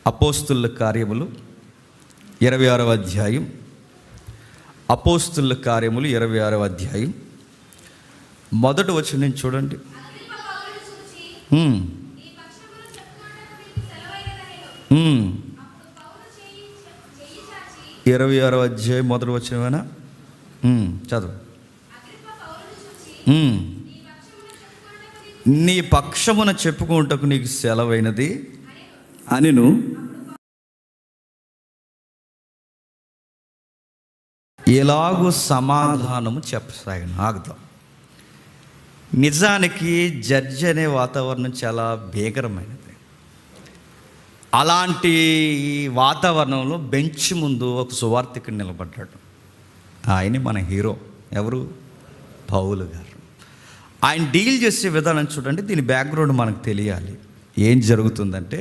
అపోస్తుల కార్యములు 26వ అధ్యాయం. అపోస్తుల కార్యములు 26వ అధ్యాయం మొదటి వచనం చూడండి. 26వ అధ్యాయం మొదటి వచనమేనా? చదువు. నీ పక్షమున చెప్పుకుంటకు నీకు సెలవైనది అనిను. ఎలాగూ సమాధానము చెప్పసాగిన. ఆగుతాం. నిజానికి జడ్జి అనే వాతావరణం చాలా భీకరమైనది. అలాంటి వాతావరణంలో బెంచ్ ముందు ఒక సువార్తికుడు నిలబడ్డాడు. ఆయన మన హీరో. ఎవరు? పౌలు గారు. ఆయన డీల్ చేసే విధానం చూడండి. దీని బ్యాక్గ్రౌండ్ మనకు తెలియాలి. ఏం జరుగుతుందంటే,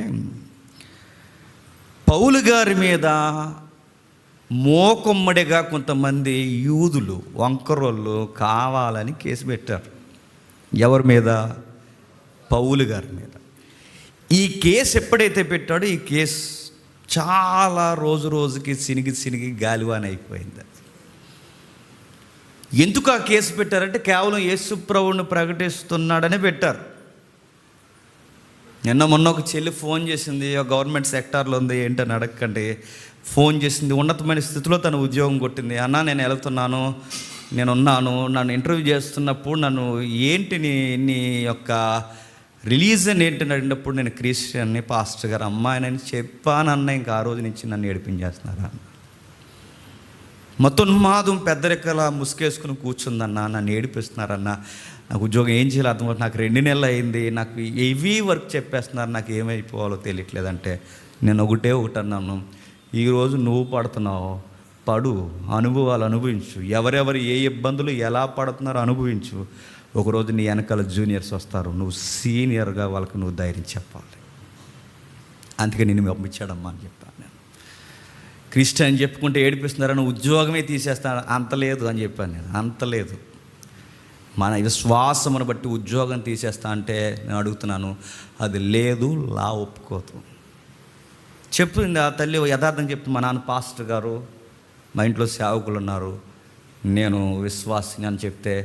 పౌలు గారి మీద మోకొమ్మడిగా కొంతమంది యూదులు, వంకరోళ్ళు కావాలని కేసు పెట్టారు. ఎవరి మీద? పౌలు గారి మీద. ఈ కేసు ఎప్పుడైతే పెట్టాడో ఈ కేసు చాలా రోజుకి సినిగి గాలివాన్ అయిపోయింది. ఎందుకు ఆ కేసు పెట్టారంటే కేవలం యేసు ప్రభువుని ప్రకటిస్తున్నాడని పెట్టారు. మొన్న ఒక చెల్లి ఫోన్ చేసింది, గవర్నమెంట్ సెక్టార్లో ఉంది, ఏంటని అడగకండి. ఫోన్ చేసింది, ఉన్నతమైన స్థితిలో తను ఉద్యోగం కొట్టింది. అన్న నేను వెళ్తున్నాను, నేనున్నాను, నన్ను ఇంటర్వ్యూ చేస్తున్నప్పుడు నన్ను ఏంటి నీ యొక్క రిలీజన్ ఏంటని అడిగినప్పుడు నేను క్రిస్టియన్ని, పాస్టర్ గారు అమ్మాయినని చెప్పానన్న. ఇంకా ఆ రోజు నుంచి నన్ను ఏడిపించేస్తున్నారా? మొత్తోన్మాదం పెద్దరెక్కలా ముసుకేసుకుని కూర్చుందన్న, నన్ను ఏడిపిస్తున్నారన్న. నాకు ఉద్యోగం ఏం చేయాలి అర్థం. నాకు 2 నెలలు అయింది, నాకు హెవీ వర్క్ చెప్పేస్తున్నారు, నాకు ఏమైపోవాలో తెలియట్లేదంటే నేను ఒకటి అన్నాను, ఈరోజు నువ్వు పడుతున్నావు, పడు, అనుభవాలు అనుభవించు, ఎవరెవరు ఏ ఇబ్బందులు ఎలా పడుతున్నారో అనుభవించు. ఒకరోజు నీ వెనకాల జూనియర్స్ వస్తారు, నువ్వు సీనియర్గా వాళ్ళకి నువ్వు ధైర్యం చెప్పాలి. అందుకే నేను పంపించాడమ్మా అని చెప్పాను. నేను క్రిస్టియన్ చెప్పుకుంటే ఏడిపిస్తున్నారని ఉద్యోగమే తీసేస్తాను, అంత లేదు అని చెప్పాను నేను. అంత లేదు. మన విశ్వాసమును బట్టి ఉద్యోగం తీసేస్తా అంటే నేను అడుగుతున్నాను, అది లేదు, లా ఒప్పుకోదు. చెప్పింది ఆ తల్లి యథార్థం చెప్తుంది. మా నాన్న పాస్టర్ గారు, మా ఇంట్లో సేవకులు ఉన్నారు, నేను విశ్వాసిని అని చెప్తే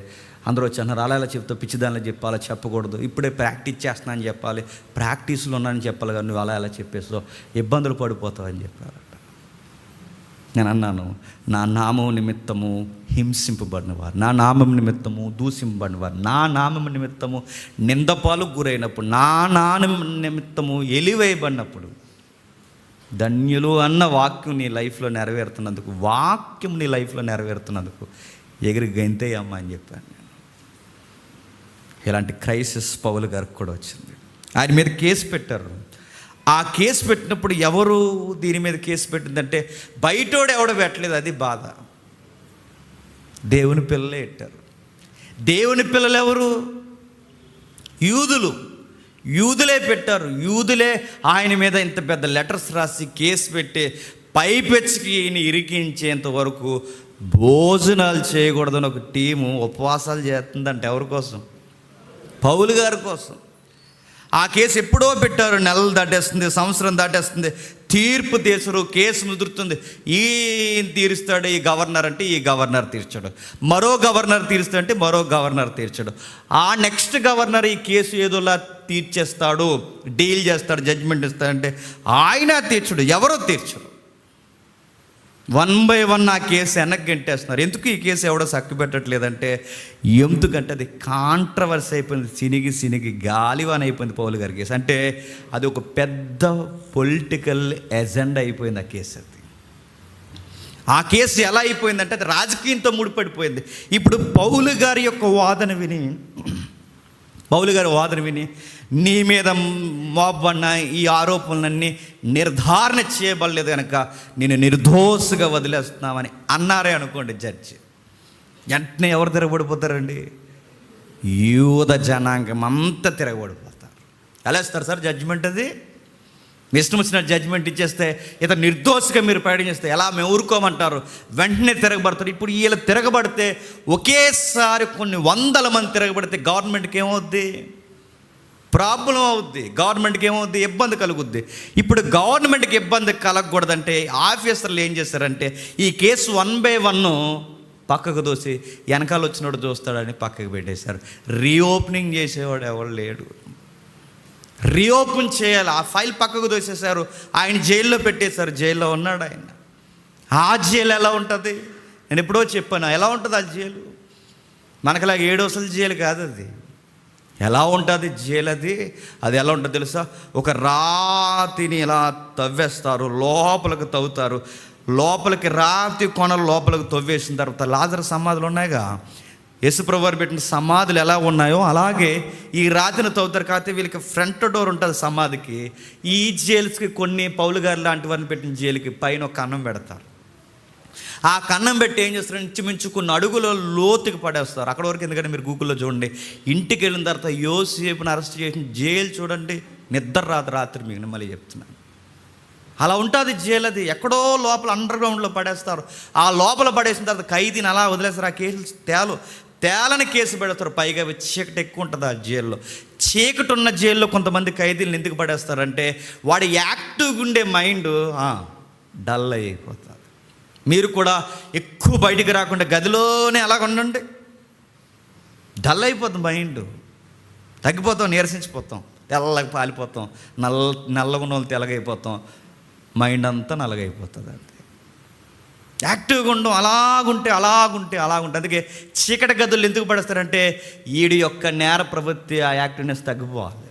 అందరూ వచ్చి అన్నారు, అలా చెప్తావు, పిచ్చిదానిలో చెప్పాలి, చెప్పకూడదు, ఇప్పుడే ప్రాక్టీస్ చేస్తున్నానని చెప్పాలి, ప్రాక్టీస్లో ఉన్నానని చెప్పాలి, కానీ నువ్వు అలా చెప్పేస్తావు, ఇబ్బందులు పడిపోతావు అని చెప్పారట. నేను అన్నాను, నా నామం నిమిత్తము హింసింపబడినవారు, నా నామం నిమిత్తము దూషింపబడినవారు, నా నామం నిమిత్తము నిందపాలు గురైనప్పుడు, నా నామం నిమిత్తము ఎలివేయబడినప్పుడు ధన్యులు అన్న వాక్యం నీ లైఫ్లో నెరవేరుతున్నందుకు, వాక్యం నీ లైఫ్లో నెరవేరుతున్నందుకు ఎగిరి గంతేయమ్మ అని చెప్పాను నేను. ఇలాంటి క్రైసిస్ పౌలు గారికి కూడా వచ్చింది. ఆయన మీద కేసు పెట్టారు. ఆ కేసు పెట్టినప్పుడు ఎవరు దీని మీద కేసు పెట్టిందంటే బయటోడు ఎవడో పెట్టలేదు, అది బాధ. దేవుని పిల్లలే పెట్టారు. దేవుని పిల్లలు ఎవరు? యూదులే పెట్టారు. యూదులే ఆయన మీద ఇంత పెద్ద లెటర్స్ రాసి కేసు పెట్టి పైపెచ్చికి ఇరికించేంత వరకు భోజనాలు చేయకూడదని ఒక టీము ఉపవాసాలు చేస్తుందంటే ఎవరి కోసం? పౌలు గారి కోసం. ఆ కేసు ఎప్పుడో పెట్టారు. నెలలు దాటేస్తుంది, సంవత్సరం దాటేస్తుంది, తీర్పు తీర్చరు, కేసు ముదురుతుంది. ఈ తీరుస్తాడు ఈ గవర్నర్ అంటే ఈ గవర్నర్ తీర్చాడు, మరో గవర్నర్ తీరుస్తాడంటే మరో గవర్నర్ తీర్చాడు. ఆ నెక్స్ట్ గవర్నర్ ఈ కేసు ఏదోలా తీర్చేస్తాడు, డీల్ చేస్తాడు, జడ్జిమెంట్ ఇస్తాడంటే ఆయన తీర్చడు, ఎవరో తీర్చరు. 1 by 1 ఆ కేసు వెనక్కి గంటేస్తున్నారు. ఎందుకు ఈ కేసు ఎవడో సక్కు పెట్టట్లేదంటే ఎందుకంటే అది కాంట్రవర్సీ అయిపోయింది, సినిగి గాలివాన్ అయిపోయింది పౌలు గారి కేసు. అంటే అది ఒక పెద్ద పొలిటికల్ ఎజెండా అయిపోయింది ఆ కేసు. అది ఆ కేసు ఎలా అయిపోయిందంటే అది రాజకీయంతో ముడిపడిపోయింది. ఇప్పుడు పౌలు గారి వాదన విని నీ మీద మోపబడిన ఈ ఆరోపణలన్నీ నిర్ధారణ చేయబడలేదు కనుక నేను నిర్దోషగా వదిలేస్తున్నామని అన్నారే అనుకోండి జడ్జి, వెంటనే ఎవరు తిరగబడిపోతారండి? యూద జనాంగం అంతా తిరగబడిపోతారు. ఎలా ఇస్తారు సార్ జడ్జిమెంట్? అది ఇష్టం వచ్చిన జడ్జిమెంట్ ఇచ్చేస్తే ఇతను నిర్దోషిగా మీరు ప్రకటన చేస్తే ఎలా మేము ఊరుకోమంటారు? వెంటనే తిరగబడతారు. ఇప్పుడు వీళ్ళు తిరగబడితే ఒకేసారి కొన్ని 100 మంది తిరగబడితే గవర్నమెంట్కి ఏమవుద్ది? ప్రాబ్లం అవుద్ది, గవర్నమెంట్కి ఏమవుద్ది, ఇబ్బంది కలుగుద్ది. ఇప్పుడు గవర్నమెంట్కి ఇబ్బంది కలగకూడదంటే ఆఫీసర్లు ఏం చేస్తారంటే ఈ కేసు 1 by 1 పక్కకు దోసి వెనకాల వచ్చినోడు చూస్తాడని పక్కకు పెట్టేశారు. రీఓపెనింగ్ చేసేవాడు ఎవరు లేడు. రీఓపెన్ చేయాలి, ఆ ఫైల్ పక్కకు దోసేశారు. ఆయన జైల్లో పెట్టేశారు. జైల్లో ఉన్నాడు ఆయన. ఆ జైలు ఎలా ఉంటుంది? నేను ఎప్పుడో చెప్పాను, ఎలా ఉంటుంది ఆ జైలు? మనకులాగా 7 రోజుల జైలు కాదు అది. ఎలా ఉంటుంది జైలు? అది ఎలా ఉంటుంది తెలుసా? ఒక రాతిని ఇలా తవ్వేస్తారు, లోపలికి తవ్వుతారు. లోపలికి రాతి కొనలు లోపలికి తవ్వేసిన తర్వాత లాజరు సమాధులు ఉన్నాయిగా, యేసుప్రభు వారు పెట్టిన సమాధులు ఎలా ఉన్నాయో అలాగే ఈ రాతిని తవ్వుతారు. కాకపోతే వీళ్ళకి ఫ్రంట్ డోర్ ఉంటుంది సమాధికి. ఈ జైల్స్కి కొన్ని పౌలు గారు లాంటి వారిని పెట్టిన జైలుకి పైన ఒక కన్నం పెడతారు. ఆ కన్నం పెట్టి ఏం చేస్తారు, ఇంచుమించు కొన్ని అడుగుల లోతుకి పడేస్తారు. అక్కడ వరకు, ఎందుకంటే మీరు గూగుల్లో చూడండి, ఇంటికి వెళ్ళిన తర్వాత యోసేపుని అరెస్ట్ చేసిన జైలు చూడండి, నిద్ర రాదు రాత్రి. మీకు మళ్ళీ చెప్తున్నాను, అలా ఉంటుంది జైలు. అది ఎక్కడో లోపల అండర్ గ్రౌండ్లో పడేస్తారు. ఆ లోపల పడేసిన తర్వాత ఖైదీని అలా వదిలేస్తారు. ఆ కేసులు తేలని కేసు పెడతారు. పైగా చీకటి ఎక్కువ ఉంటుంది ఆ జైల్లో. చీకటి ఉన్న జైల్లో కొంతమంది ఖైదీలను ఎందుకు పడేస్తారంటే వాడి యాక్టివ్గా ఉండే మైండ్ డల్ అయిపోతుంది. మీరు కూడా ఎక్కువ బయటికి రాకుండా గదిలోనే అలాగ ఉండండి, డల్ అయిపోతుంది మైండ్, తగ్గిపోతాం, నీరసించిపోతాం, తెల్లగా పాలిపోతాం, నల్లగా ఉన్న వాళ్ళు తెల్లగైపోతాం, మైండ్ అంతా నల్లగైపోతుంది. అంతే యాక్టివ్గా ఉండడం, అలాగుంటే. అందుకే చీకటి గదులు ఎందుకు పడేస్తారంటే వీడి యొక్క నేర ప్రవృత్తి, ఆ యాక్టివ్నెస్ తగ్గిపోవాలి.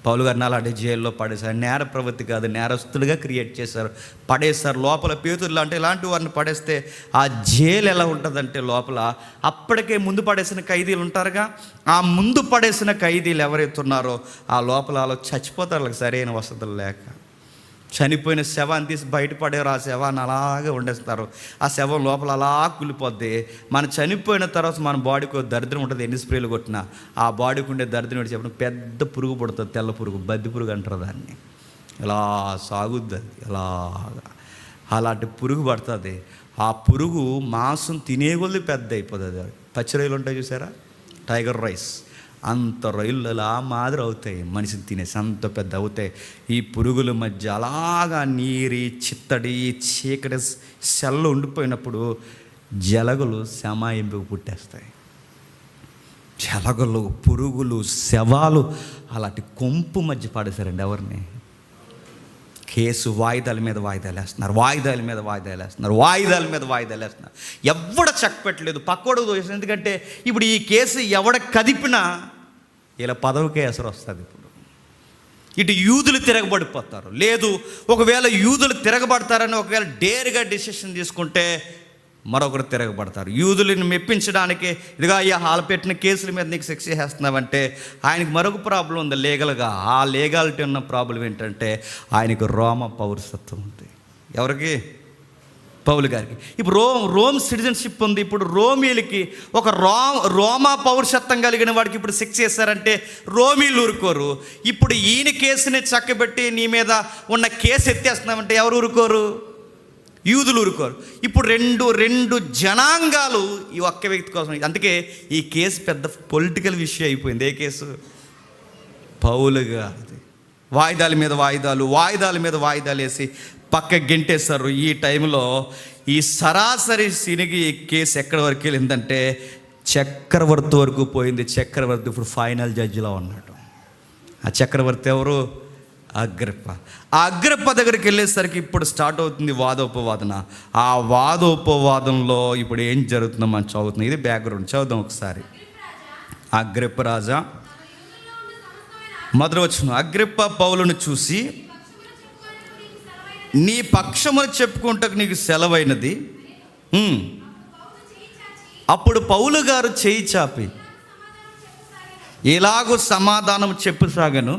పౌలు గారిని అలాంటి జైల్లో పడేశారు. నేర ప్రవృత్తి కాదు, నేరస్తులుగా క్రియేట్ చేశారు, పడేశారు. లోపల పేతుర్లు అంటే ఇలాంటి వారిని పడేస్తే ఆ జైలు ఎలా ఉంటుందంటే లోపల అప్పటికే ముందు పడేసిన ఖైదీలు ఉంటారుగా, ఆ ముందు పడేసిన ఖైదీలు ఎవరైతే ఉన్నారో ఆ లోపల అలా చచ్చిపోతారు. వాళ్ళకి సరైన వసతులు లేక. చనిపోయిన శవాన్ని తీసి బయటపడేవారు. ఆ శవాన్ని అలాగే వండేస్తారు. ఆ శవం లోపల అలా కులిపోద్ది. మనం చనిపోయిన తర్వాత మన బాడీకి దరిద్రం ఉంటుంది. ఎన్ని స్ప్రేలు కొట్టినా ఆ బాడీకి ఉండే దరిద్రం ఏంటి చెప్పిన, పెద్ద పురుగు పుడుతుంది, తెల్ల పురుగు, బద్ది పురుగు అంటారు దాన్ని. ఇలా సాగుద్ది అది, ఇలాగా అలాంటి పురుగు పడుతుంది. ఆ పురుగు మాంసం తినేకొద్ది పెద్ద అయిపోతుంది. పచ్చి రొయ్యలు ఉంటాయి చూసారా, టైగర్ రైస్, అంత రొయ్యలు అలా మాదిరి అవుతాయి, మనిషిని తినేసి అంత పెద్ద అవుతాయి. ఈ పురుగుల మధ్య అలాగా నీరి చిత్తడి చీకటి సెల్లు ఉండిపోయినప్పుడు జలగలు శమాయింపుకు పుట్టేస్తాయి. జలగలు, పురుగులు, శవాలు అలాంటి కొంపు మధ్య పడేశారండి ఎవరిని. కేసు వాయిదాల మీద వాయిదాలు వేస్తున్నారు. ఎవడ చెక్కపెట్టలేదు, పక్కోడు దోషం. ఎందుకంటే ఇప్పుడు ఈ కేసు ఎవడ కదిపినా ఇలా పదవికే అసలు వస్తుంది. ఇప్పుడు ఇటు యూదులు తిరగబడిపోతారు. లేదు, ఒకవేళ యూదులు తిరగబడతారని ఒకవేళ డేర్గా డిసిషన్ తీసుకుంటే మరొకరు తిరగబడతారు. యూదులను మెప్పించడానికి ఇదిగా అయ్యా హాల్ పెట్టిన కేసుల మీద నీకు శిక్ష చేస్తున్నావంటే ఆయనకి మరొక ప్రాబ్లం ఉంది లీగల్గా. ఆ లీగాలిటీ ఉన్న ప్రాబ్లం ఏంటంటే ఆయనకు రోమ పౌరసత్వం ఉంది. ఎవరికి? పౌలు గారికి. ఇప్పుడు రోమ్ సిటిజన్షిప్ ఉంది. ఇప్పుడు రోమీలకి ఒక రోమా పౌరసత్వం కలిగిన వాడికి ఇప్పుడు శిక్ష చేశారంటే రోమీలు ఊరుకోరు. ఇప్పుడు ఈయన కేసుని చక్కబెట్టి నీ మీద ఉన్న కేసు ఎత్తేస్తున్నామంటే ఎవరు ఊరుకోరు? యూదులు ఊరుకోరు. ఇప్పుడు రెండు జనాంగాలు ఈ ఒక్క వ్యక్తి కోసం. అందుకే ఈ కేసు పెద్ద పొలిటికల్ విషయం అయిపోయింది. ఏ కేసు? పౌలు గారిది. వాయిదాల మీద వాయిదాలు వేసి పక్క గెంటేస్తారు. ఈ టైంలో ఈ సరాసరి సినిగి కేసు ఎక్కడి వరకు వెళ్ళిందంటే చక్రవర్తి వరకు పోయింది. చక్రవర్తి ఇప్పుడు ఫైనల్ జడ్జిలో ఉన్నాడు. ఆ చక్రవర్తి ఎవరు? అగ్రిప్ప. ఆ అగ్రిప్ప దగ్గరికి వెళ్ళేసరికి ఇప్పుడు స్టార్ట్ అవుతుంది వాదోపవాదన. ఆ వాదోపవాదంలో ఇప్పుడు ఏం జరుగుతుందో మనం చదువుతున్నాం. ఇది బ్యాక్గ్రౌండ్. చదువుదాం ఒకసారి. అగ్రిప్ప రాజా, మొదటి వచనం, అగ్రిప్ప పౌలును చూసి నీ పక్షమును చెప్పుకుంటకు నీకు సెలవైనది. అప్పుడు పౌలు గారు చేయి చాపి ఇలాగూ సమాధానం చెప్పసాగను,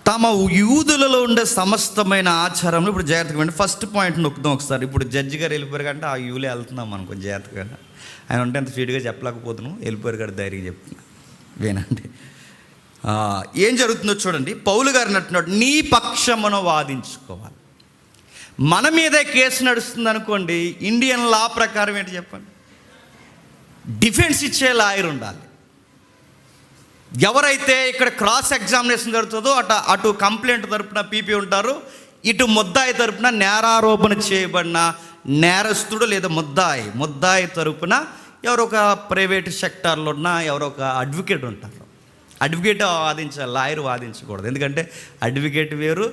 తమ యూదులలో ఉండే సమస్తమైన ఆచారంలో. ఇప్పుడు జాగ్రత్తగా వినండి. ఫస్ట్ పాయింట్ నొక్కుదాం ఒకసారి. ఇప్పుడు జడ్జి గారు వెళ్ళిపోయారు కంటే ఆ యూలే వెళ్తున్నాం మనకు జాగ్రత్తగా. ఆయన ఉంటే అంత స్పీడ్గా చెప్పలేకపోతున్నాం, వెళ్ళిపోయారు కదా ధైర్యంగా చెప్తున్నా. వినండి ఏం జరుగుతుందో చూడండి. పౌలు గారు అంటున్నాడు, నీ పక్షమును వాదించుకోవాలి. మన మీదే కేసు నడుస్తుంది అనుకోండి, ఇండియన్ లా ప్రకారం ఏంటి చెప్పండి? డిఫెన్స్ ఇచ్చే లాయర్ ఉండాలి. ఎవరైతే ఇక్కడ క్రాస్ ఎగ్జామినేషన్ జరుగుతుందో అటు కంప్లైంట్ తరపున పీపీ ఉంటారు, ఇటు ముద్దాయి తరపున నేరారోపణ చేయబడిన నేరస్తుడు లేదా ముద్దాయి తరపున ఎవరో ఒక ప్రైవేట్ సెక్టార్లో ఉన్న ఎవరో ఒక అడ్వకేట్ ఉంటారు. అడ్వకేట్ వాదించాలి, లాయర్ వాదించకూడదు. ఎందుకంటే అడ్వకేట్ వేరు,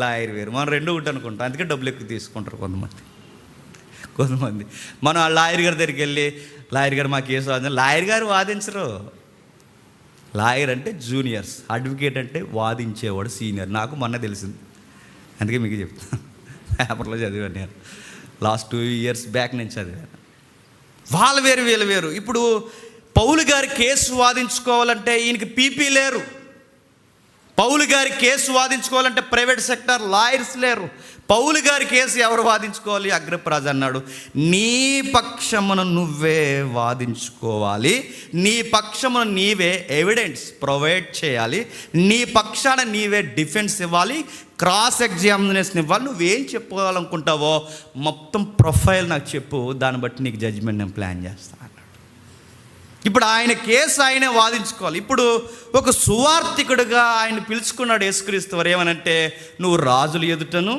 లాయర్ వేరు. మనం రెండు ఒకటి అనుకుంటాం, అందుకే డబ్బులు ఎక్కువ తీసుకుంటారు కొంతమంది. మనం ఆ లాయర్ గారి దగ్గరికి వెళ్ళి, లాయర్ గారు మా కేసు వాదించాలి, లాయర్ గారు వాదించరు. లాయర్ అంటే జూనియర్స్, అడ్వకేట్ అంటే వాదించేవాడు సీనియర్. నాకు మొన్న తెలిసింది, అందుకే మీకు చెప్తాను. పేపర్లో చదివాను నేను, లాస్ట్ 2 years బ్యాక్ నేను చదివాను. వాళ్ళు వేరు, వీళ్ళు వేరు. ఇప్పుడు పౌలు గారి కేసు వాదించుకోవాలంటే ఈయనకి పీపీ లేరు. పౌలు గారి కేసు వాదించుకోవాలంటే ప్రైవేట్ సెక్టార్ లాయర్స్ లేరు. పౌలు గారి కేసు ఎవరు వాదించుకోవాలి? అగ్రిప్పరాజు అన్నాడు, నీ పక్షమును నువ్వే వాదించుకోవాలి, నీ పక్షమును నీవే ఎవిడెన్స్ ప్రొవైడ్ చేయాలి, నీ పక్షాన నీవే డిఫెన్స్ ఇవ్వాలి, క్రాస్ ఎగ్జామినేషన్ ఇవ్వాలి. నువ్వేం చెప్పుకోవాలనుకుంటావో మొత్తం ప్రొఫైల్ నాకు చెప్పు, దాన్ని బట్టి నీకు జడ్జిమెంట్ నేను ప్లాన్ చేస్తాను అన్నాడు. ఇప్పుడు ఆయన కేసు ఆయనే వాదించుకోవాలి. ఇప్పుడు ఒక సువార్థికుడిగా ఆయన పిలుచుకున్నాడు యేసుక్రీస్తు వారు. ఏమనంటే, నువ్వు రాజుల ఎదుటను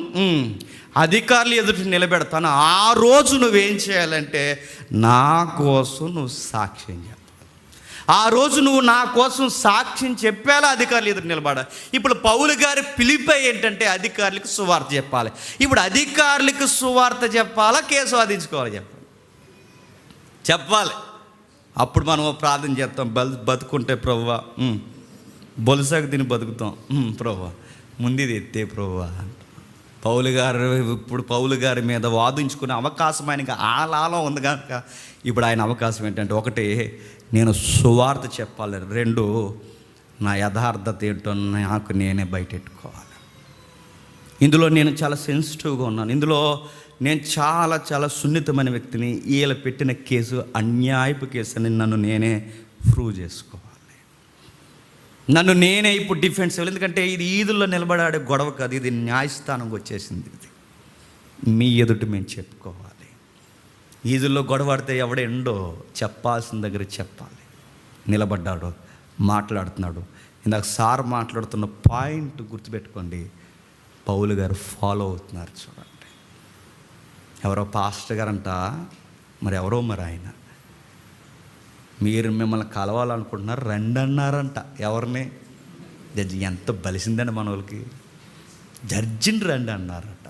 అధికారుల ఎదుట నిలబెడతాను, ఆ రోజు నువ్వేం చేయాలంటే నా కోసం నువ్వు సాక్ష్యం చెప్పాలి. ఆ రోజు నువ్వు నా కోసం సాక్ష్యం చెప్పేలా అధికారులు ఎదురు నిలబడాలి. ఇప్పుడు పౌలు గారి పిలిపై ఏంటంటే అధికారులకు సువార్త చెప్పాలి. ఇప్పుడు అధికారులకు సువార్త చెప్పాలా, కేసు వాదించుకోవాలి? చెప్పాలి. అప్పుడు మనం ప్రార్థన చేస్తాం, బతుకుంటే ప్రభువా, బొలసాకు తిని బతుకుతాం, ప్రభువా ముందు ఇది ఎత్తే ప్రభువా. పౌలు గారి మీద వాదించుకునే అవకాశం ఆయనకి ఆలాలో ఉంది కనుక ఇప్పుడు ఆయన అవకాశం ఏంటంటే, ఒకటి నేను సువార్త చెప్పాలి, 2 నా యథార్థత ఏంటో నాకు నేనే బయటెట్టుకోవాలి. ఇందులో నేను చాలా సెన్సిటివ్గా ఉన్నాను, ఇందులో నేను చాలా చాలా సున్నితమైన వ్యక్తిని. వీళ్ళ పెట్టిన కేసు అన్యాయపు కేసు అని నన్ను నేనే ప్రూవ్ చేసుకోవాలి, నన్ను నేనే ఇప్పుడు డిఫెన్స్ ఇవ్వాలి. ఎందుకంటే ఇది ఈదుల్లో నిలబడాడే గొడవ కాదు, ఇది న్యాయస్థానంకి వచ్చేసింది. ఇది మీ ఎదుటి మేము చెప్పుకోవాలి. ఈదుల్లో గొడవాడితే ఎవడెండో చెప్పాల్సిన దగ్గర చెప్పాలి. నిలబడ్డాడు, మాట్లాడుతున్నాడు. ఇందాక సార్ మాట్లాడుతున్న పాయింట్ గుర్తుపెట్టుకోండి, పౌలు గారు ఫాలో అవుతున్నారు. చూడండి, ఎవరో పాస్టర్ గారంట, మరి ఎవరో మరి ఆయన, మీరు మిమ్మల్ని కలవాలనుకుంటున్నారు రండి అన్నారంట. ఎవరిని? జడ్జి. ఎంత బలిసిందండి మన వాళ్ళకి. జడ్జిని రండి అన్నారట.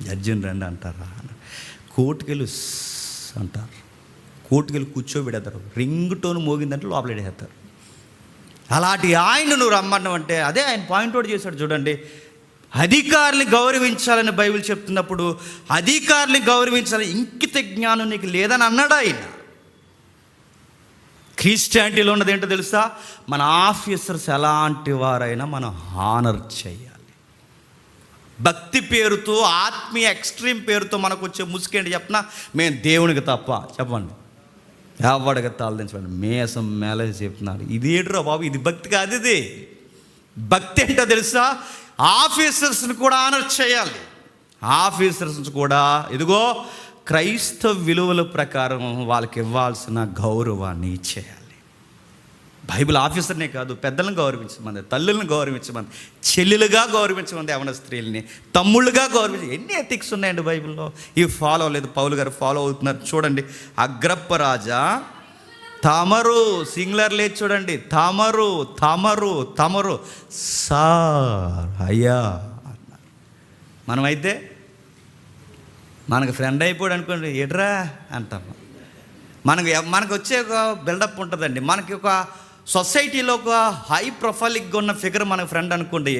జడ్జిని రండి అంటారా? కోర్టుకెళ్ళి అంటారు, కోర్టుకెళ్ళి కూర్చోబెడతారు, రింగ్ టోన్ మోగిందంటే లోపల వేస్తారు. అలాంటి ఆయన నువ్వు రమ్మన్నావంటే, అదే ఆయన పాయింట్ అవుట్ చేశాడు. చూడండి, అధికారుల్ని గౌరవించాలని బైబిల్ చెప్తున్నప్పుడు అధికారుల్ని గౌరవించాలని ఇంకిత జ్ఞానం నీకు లేదని అన్నాడు ఆయన. క్రిస్టియానిటీలో ఉన్నది ఏంటో తెలుసా? మన ఆఫీసర్స్ ఎలాంటి వారైనా మనం హానర్ చేయాలి. భక్తి పేరుతో, ఆత్మీయ ఎక్స్ట్రీమ్ పేరుతో మనకు వచ్చే ముసుకేంటి చెప్పనా? మేము దేవునికి తప్ప, చెప్పండి, ఎవడికి తాళదించండి, మేసం మేళ చెప్తున్నారు. ఇది ఏంట్రా బాబు, ఇది భక్తి కాదు. ఇది భక్తి ఏంటో తెలుసా? ఆఫీసర్స్ని కూడా ఆనర్ చేయాలి. ఆఫీసర్స్ కూడా ఇదిగో క్రైస్తవ విలువల ప్రకారం వాళ్ళకి ఇవ్వాల్సిన గౌరవాన్ని ఇచ్చేయాలి. బైబిల్ ఆఫీసర్నే కాదు, పెద్దలను గౌరవించమంది, తల్లులను గౌరవించమంది, చెల్లెలుగా గౌరవించమంది, యవన స్త్రీలని తమ్ముళ్ళుగా గౌరవించి. ఎన్ని ఎథిక్స్ ఉన్నాయండి బైబిల్లో. ఇవి ఫాలో అవ్వలేదు, పౌలు గారు ఫాలో అవుతున్నారు. చూడండి, అగ్రప్ప రాజా తమరు, సింగులర్ లేదు చూడండి, తమరు సార్ అయ్యా అన్నారు. మనమైతే మనకు ఫ్రెండ్ అయిపోయాడు అనుకోండి, ఎడ్రా అంటాము. మనకు వచ్చే ఒక బిల్డప్ ఉంటుందండి. మనకి ఒక సొసైటీలో ఒక హై ప్రొఫైల్గా ఉన్న ఫిగర్ మనకు ఫ్రెండ్ అనుకోండి,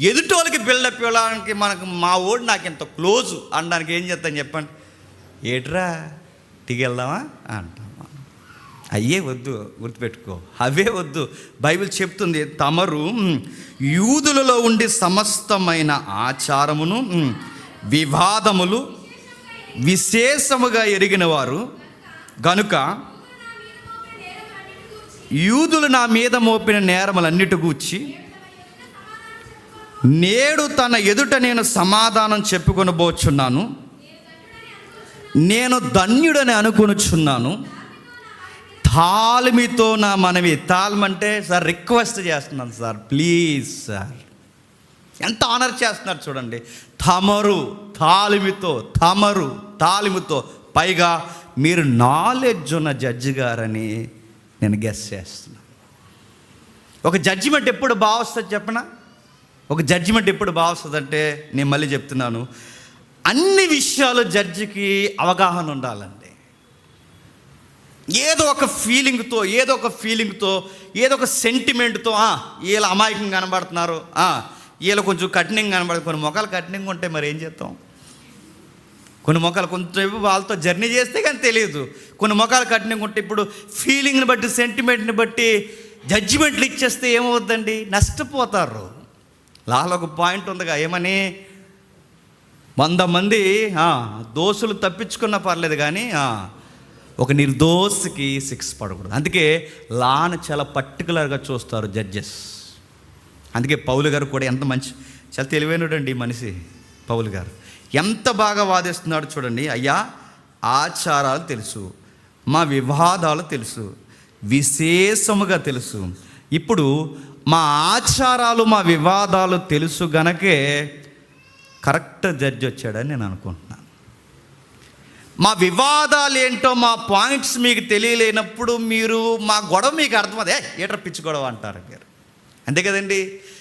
ఎదుటి వాళ్ళకి బిల్డప్ ఇవ్వడానికి మనకు మా ఓడి నాకు ఎంత క్లోజు అనడానికి ఏం చేస్తాను చెప్పండి, ఏట్రా దిగెళ్దామా అంటాం. అయ్యే వద్దు, గుర్తుపెట్టుకో, అవే వద్దు. బైబిల్ చెప్తుంది, తమరు యూదులలో ఉండి సమస్తమైన ఆచారమును వివాదములు విశేషముగా ఎరిగిన వారు గనుక యూదులు నా మీద మోపిన నేరములన్నిటి గూర్చి నేడు తన ఎదుట నేను సమాధానం చెప్పుకొనబోచున్నాను. నేను ధన్యుడని అనుకొనుచున్నాను. తాళమితో నా మనవి. తాళమంటే సార్ రిక్వెస్ట్ చేస్తున్నాను సార్, ప్లీజ్ సార్. ఎంత ఆనర్ చేస్తున్నారు చూడండి. తాళిమితో పైగా మీరు నాలెడ్జ్ ఉన్న జడ్జి గారని నేను గెస్ చేస్తున్నాను. ఒక జడ్జిమెంట్ ఎప్పుడు బాగా వస్తుంది చెప్పనా? ఒక జడ్జిమెంట్ ఎప్పుడు బాగా వస్తుందంటే, నేను మళ్ళీ చెప్తున్నాను, అన్ని విషయాలు జడ్జికి అవగాహన ఉండాలండి. ఏదో ఒక ఫీలింగ్తో ఏదో ఒక సెంటిమెంట్తో వీళ్ళ అమాయకంగా కనబడుతున్నారు, వీళ్ళు కొంచెం కఠినంగా కనబడుతుంది. కొన్ని మొక్కలు కఠినంగా ఉంటే మరి ఏం చేస్తాం? కొన్ని మొక్కలు కొంచెం వాళ్ళతో జర్నీ చేస్తే కానీ తెలియదు. కొన్ని మొక్కలు కఠినంగా ఉంటే ఇప్పుడు ఫీలింగ్ని బట్టి, సెంటిమెంట్ని బట్టి జడ్జిమెంట్లు ఇచ్చేస్తే ఏమవుద్దండి? నష్టపోతారు. లాలో ఒక పాయింట్ ఉందిగా, ఏమని? 100 మంది దోషులు తప్పించుకున్నా పర్లేదు కానీ ఒక నిర్దోషికి శిక్ష పడకూడదు. అందుకే లాను చాలా పర్టికులర్గా చూస్తారు జడ్జెస్. అందుకే పౌలు గారు కూడా ఎంత చాలా తెలివైనడండి మనిషి. పౌలు గారు ఎంత బాగా వాదిస్తున్నాడు చూడండి. అయ్యా, ఆచారాలు తెలుసు, మా వివాదాలు తెలుసు, విశేషముగా తెలుసు. ఇప్పుడు మా ఆచారాలు, మా వివాదాలు తెలుసు గనకే కరెక్ట్ జడ్జి వచ్చాడని నేను అనుకుంటున్నాను. మా వివాదాలు ఏంటో, మా పాయింట్స్ మీకు తెలియలేనప్పుడు మీరు మా గొడవ మీకు అర్థమదే ఏటర్ పిచ్చి గొడవ అంటారు మీరు, అంతే కదండి.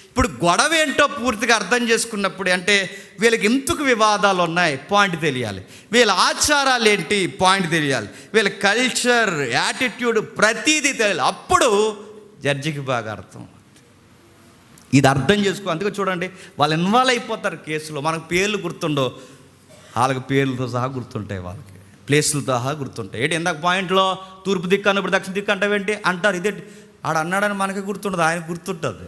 ఇప్పుడు గొడవ ఏంటో పూర్తిగా అర్థం చేసుకున్నప్పుడు, అంటే వీళ్ళకి ఎందుకు వివాదాలు ఉన్నాయి పాయింట్ తెలియాలి, వీళ్ళ ఆచారాలు ఏంటి పాయింట్ తెలియాలి, వీళ్ళ కల్చర్, యాటిట్యూడ్ ప్రతీదీ తెలియాలి. అప్పుడు జడ్జికి బాగా అర్థం. ఇది అర్థం చేసుకో. అందుకే చూడండి, వాళ్ళు ఇన్వాల్వ్ అయిపోతారు కేసులో. మనకు పేర్లు గుర్తుండో, వాళ్ళకి పేర్లతో సహా గుర్తుంటాయి, వాళ్ళకి ప్లేసులతో సహా గుర్తుంటాయి. ఏంటి ఇందాక పాయింట్లో తూర్పు దిక్కు అన్నప్పుడు దక్షిణ దిక్కు అంటావేంటి అంటారు. ఇదే ఆడ అన్నాడని మనకి గుర్తుండదు, ఆయన గుర్తుంటుంది.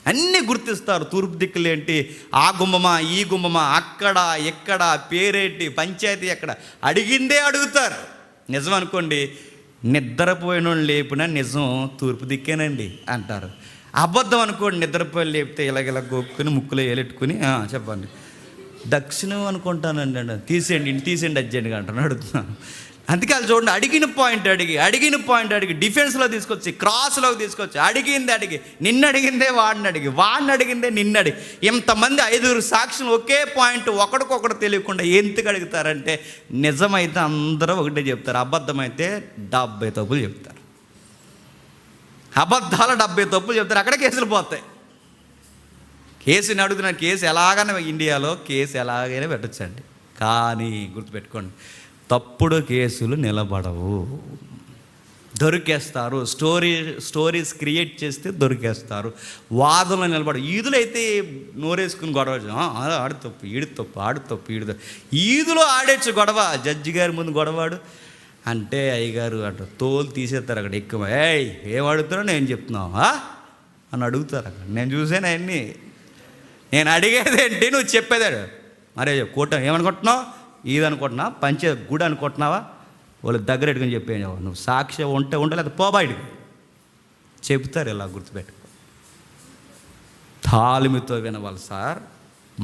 అన్నీ గుర్తిస్తారు. తూర్పు దిక్కులు ఏంటి, ఆ గుమ్మమా ఈ గుమ్మమా, అక్కడ ఎక్కడ, పేరేంటి, పంచాయతీ ఎక్కడ, అడిగిందే అడుగుతారు. నిజం అనుకోండి, నిద్రపోయిన వాళ్ళు లేపిన నిజం తూర్పు దిక్కేనండి అంటారు. అబద్ధం అనుకోండి, నిద్రపోయి లేపితే ఇలాగ గోక్కుని ముక్కులో ఏలెట్టుకుని చెప్పండి దక్షిణం అనుకుంటానండి అండి, తీసేయండి అర్జెంట్గా అంటాను, అడుగుతున్నాను. అందుకే వాళ్ళు చూడండి, అడిగిన పాయింట్ అడిగి డిఫెన్స్లో తీసుకొచ్చి, క్రాస్లోకి తీసుకొచ్చి, అడిగింది నిన్ను అడిగిందే వాడిని అడిగిందే నిన్ను అడిగి, ఇంతమంది 5 సాక్షులు ఒకే పాయింట్ ఒకడికొకడు తెలియకుండా ఎందుకు అడుగుతారంటే, నిజమైతే అందరూ ఒకటే చెప్తారు, అబద్ధమైతే 70 తప్పులు చెప్తారు. అబద్ధాలు 70 తప్పులు చెప్తారు, అక్కడ కేసులు పోతాయి. కేసుని అడుగుతున్న కేసు ఎలాగైనా ఇండియాలో కేసు ఎలాగైనా పెట్టచ్చండి, కానీ గుర్తుపెట్టుకోండి, తప్పుడు కేసులు నిలబడవు, దొరికేస్తారు. స్టోరీస్ క్రియేట్ చేస్తే దొరికేస్తారు, వాదనలు నిలబడవు. ఈదులు అయితే నోరేసుకుని గొడవ, ఆడు తప్పు ఈడు తప్పు. ఈదులో ఆడేచ్చు గొడవ, జడ్జి గారి ముందు గొడవాడు అంటే అయ్యగారు అటు తోలు తీసేస్తారు. అక్కడ ఎక్కువ ఏం అడుగుతున్నావు, నేను చెప్తున్నావు అని అడుగుతారు. అక్కడ నేను చూసాను అవన్నీ. నేను అడిగేది ఏంటి, నువ్వు చెప్పేదాడు. మరే కూటమి ఏమనుకుంటున్నావు, ఇది అనుకుంటున్నావా, గుడి అనుకుంటున్నావా, వాళ్ళు దగ్గర పెట్టుకుని చెప్పేది. నువ్వు సాక్ష్యం ఉండలేదు పోబాయిడికి చెబుతారు. ఇలా గుర్తుపెట్టుకో, తాళమితో వినవాలి సార్.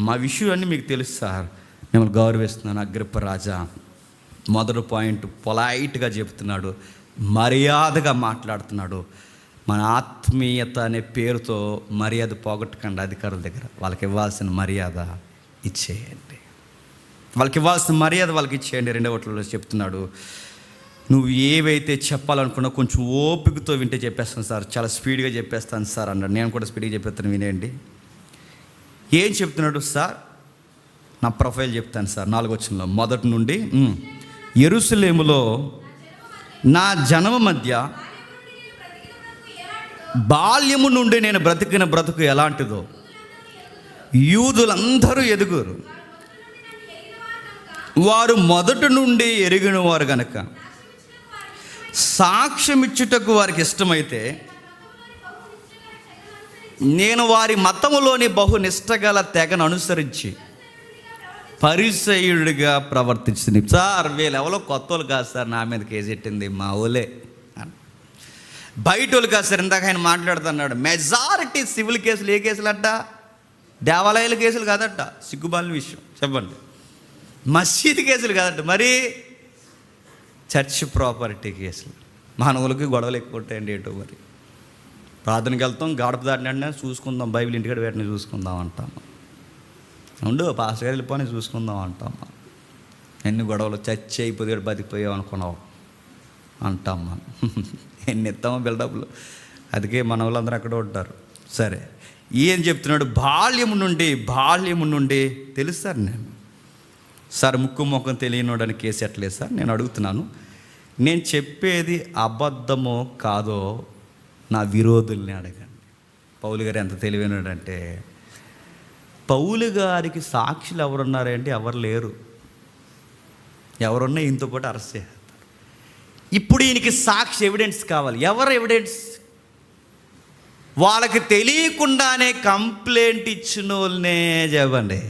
మా విషయం అన్నీ మీకు తెలుసు సార్, మిమ్మల్ని గౌరవిస్తున్నాను. అగ్రిప్ప రాజా మొదటి పాయింట్ పొలైట్గా చెప్తున్నాడు, మర్యాదగా మాట్లాడుతున్నాడు. మన ఆత్మీయత అనే పేరుతో మర్యాద పోగొట్టకండి. అధికారుల దగ్గర వాళ్ళకి ఇవ్వాల్సిన మర్యాద ఇచ్చేయండి, వాళ్ళకి ఇచ్చేయండి. 2వ వచనంలో చెప్తున్నాడు, నువ్వు ఏవైతే చెప్పాలనుకున్నా కొంచెం ఓపికతో వింటే చెప్పేస్తాను సార్, చాలా స్పీడ్గా చెప్పేస్తాను సార్ అన్నాడు. నేను కూడా స్పీడ్గా చెప్పేస్తాను, వినేయండి. ఏం చెప్తున్నాడు సార్? నా ప్రొఫైల్ చెప్తాను సార్. 4వ వచనంలో మొదటి నుండి, యెరూషలేములో నా జనము మధ్య బాల్యము నుండి నేను బ్రతికిన బ్రతుకు ఎలాంటిదో యూదులందరూ ఎదుగురు, వారు మొదటి నుండి ఎరిగిన వారు గనక సాక్ష్యమిచ్చుటకు వారికి ఇష్టమైతే నేను వారి మతములోని బహునిష్టగల తెగను అనుసరించి పరిసయ్యుడిగా ప్రవర్తించింది. సార్ వీళ్ళు ఎవరో కొత్త వాళ్ళు కాదు సార్, నా మీద కేసు పెట్టింది మా ఊలే, బయట వాళ్ళు కాదు సార్. ఇందాక ఆయన మాట్లాడుతున్నాడు, మెజారిటీ సివిల్ కేసులు ఏ కేసులు అంట, దేవాలయాల కేసులు కాదట, సిగ్గుబాలిన విషయం చెప్పండి, మసీదు కేసులు కాదట, మరి చర్చ్ ప్రాపర్టీ కేసులు. మానవులకి గొడవలు ఎక్కువ ఉంటాయండి ఏంటో మరి. ప్రార్థనకి వెళ్తాం, గడప దాటిన చూసుకుందాం, బైబిల్ ఇంటికాడ వేటిని చూసుకుందాం అంటాము. ఉండు పాస్టర్ గారు వెళ్ళిపోయి చూసుకుందాం అంటామా. ఎన్ని గొడవలు చచ్చి అయిపోయి బతికిపోయావు అనుకున్నావు అంటామా. ఎన్ని ఇస్తామో బిల్డప్లు. అందుకే మన వాళ్ళందరూ అక్కడ ఉంటారు. సరే, ఏం చెప్తున్నాడు? బాల్యము నుండి తెలుసు సార్. సార్ ముక్కు ముఖం తెలియనోడని కేసు ఎట్లేదు సార్. నేను అడుగుతున్నాను, నేను చెప్పేది అబద్ధమో కాదో నా విరోధుల్ని అడగండి. పౌలు గారు ఎంత తెలివైనడంటే, పౌలు గారికి సాక్షులు ఎవరున్నారంటే ఎవరు లేరు. ఎవరున్నా ఇంతో పాటు అరెస్ట్ చేస్తారు. ఇప్పుడు ఈయనకి సాక్షి ఎవిడెన్స్ కావాలి. ఎవరు ఎవిడెన్స్? వాళ్ళకి తెలియకుండానే కంప్లైంట్ ఇచ్చిన వాళ్ళనే చెప్పండి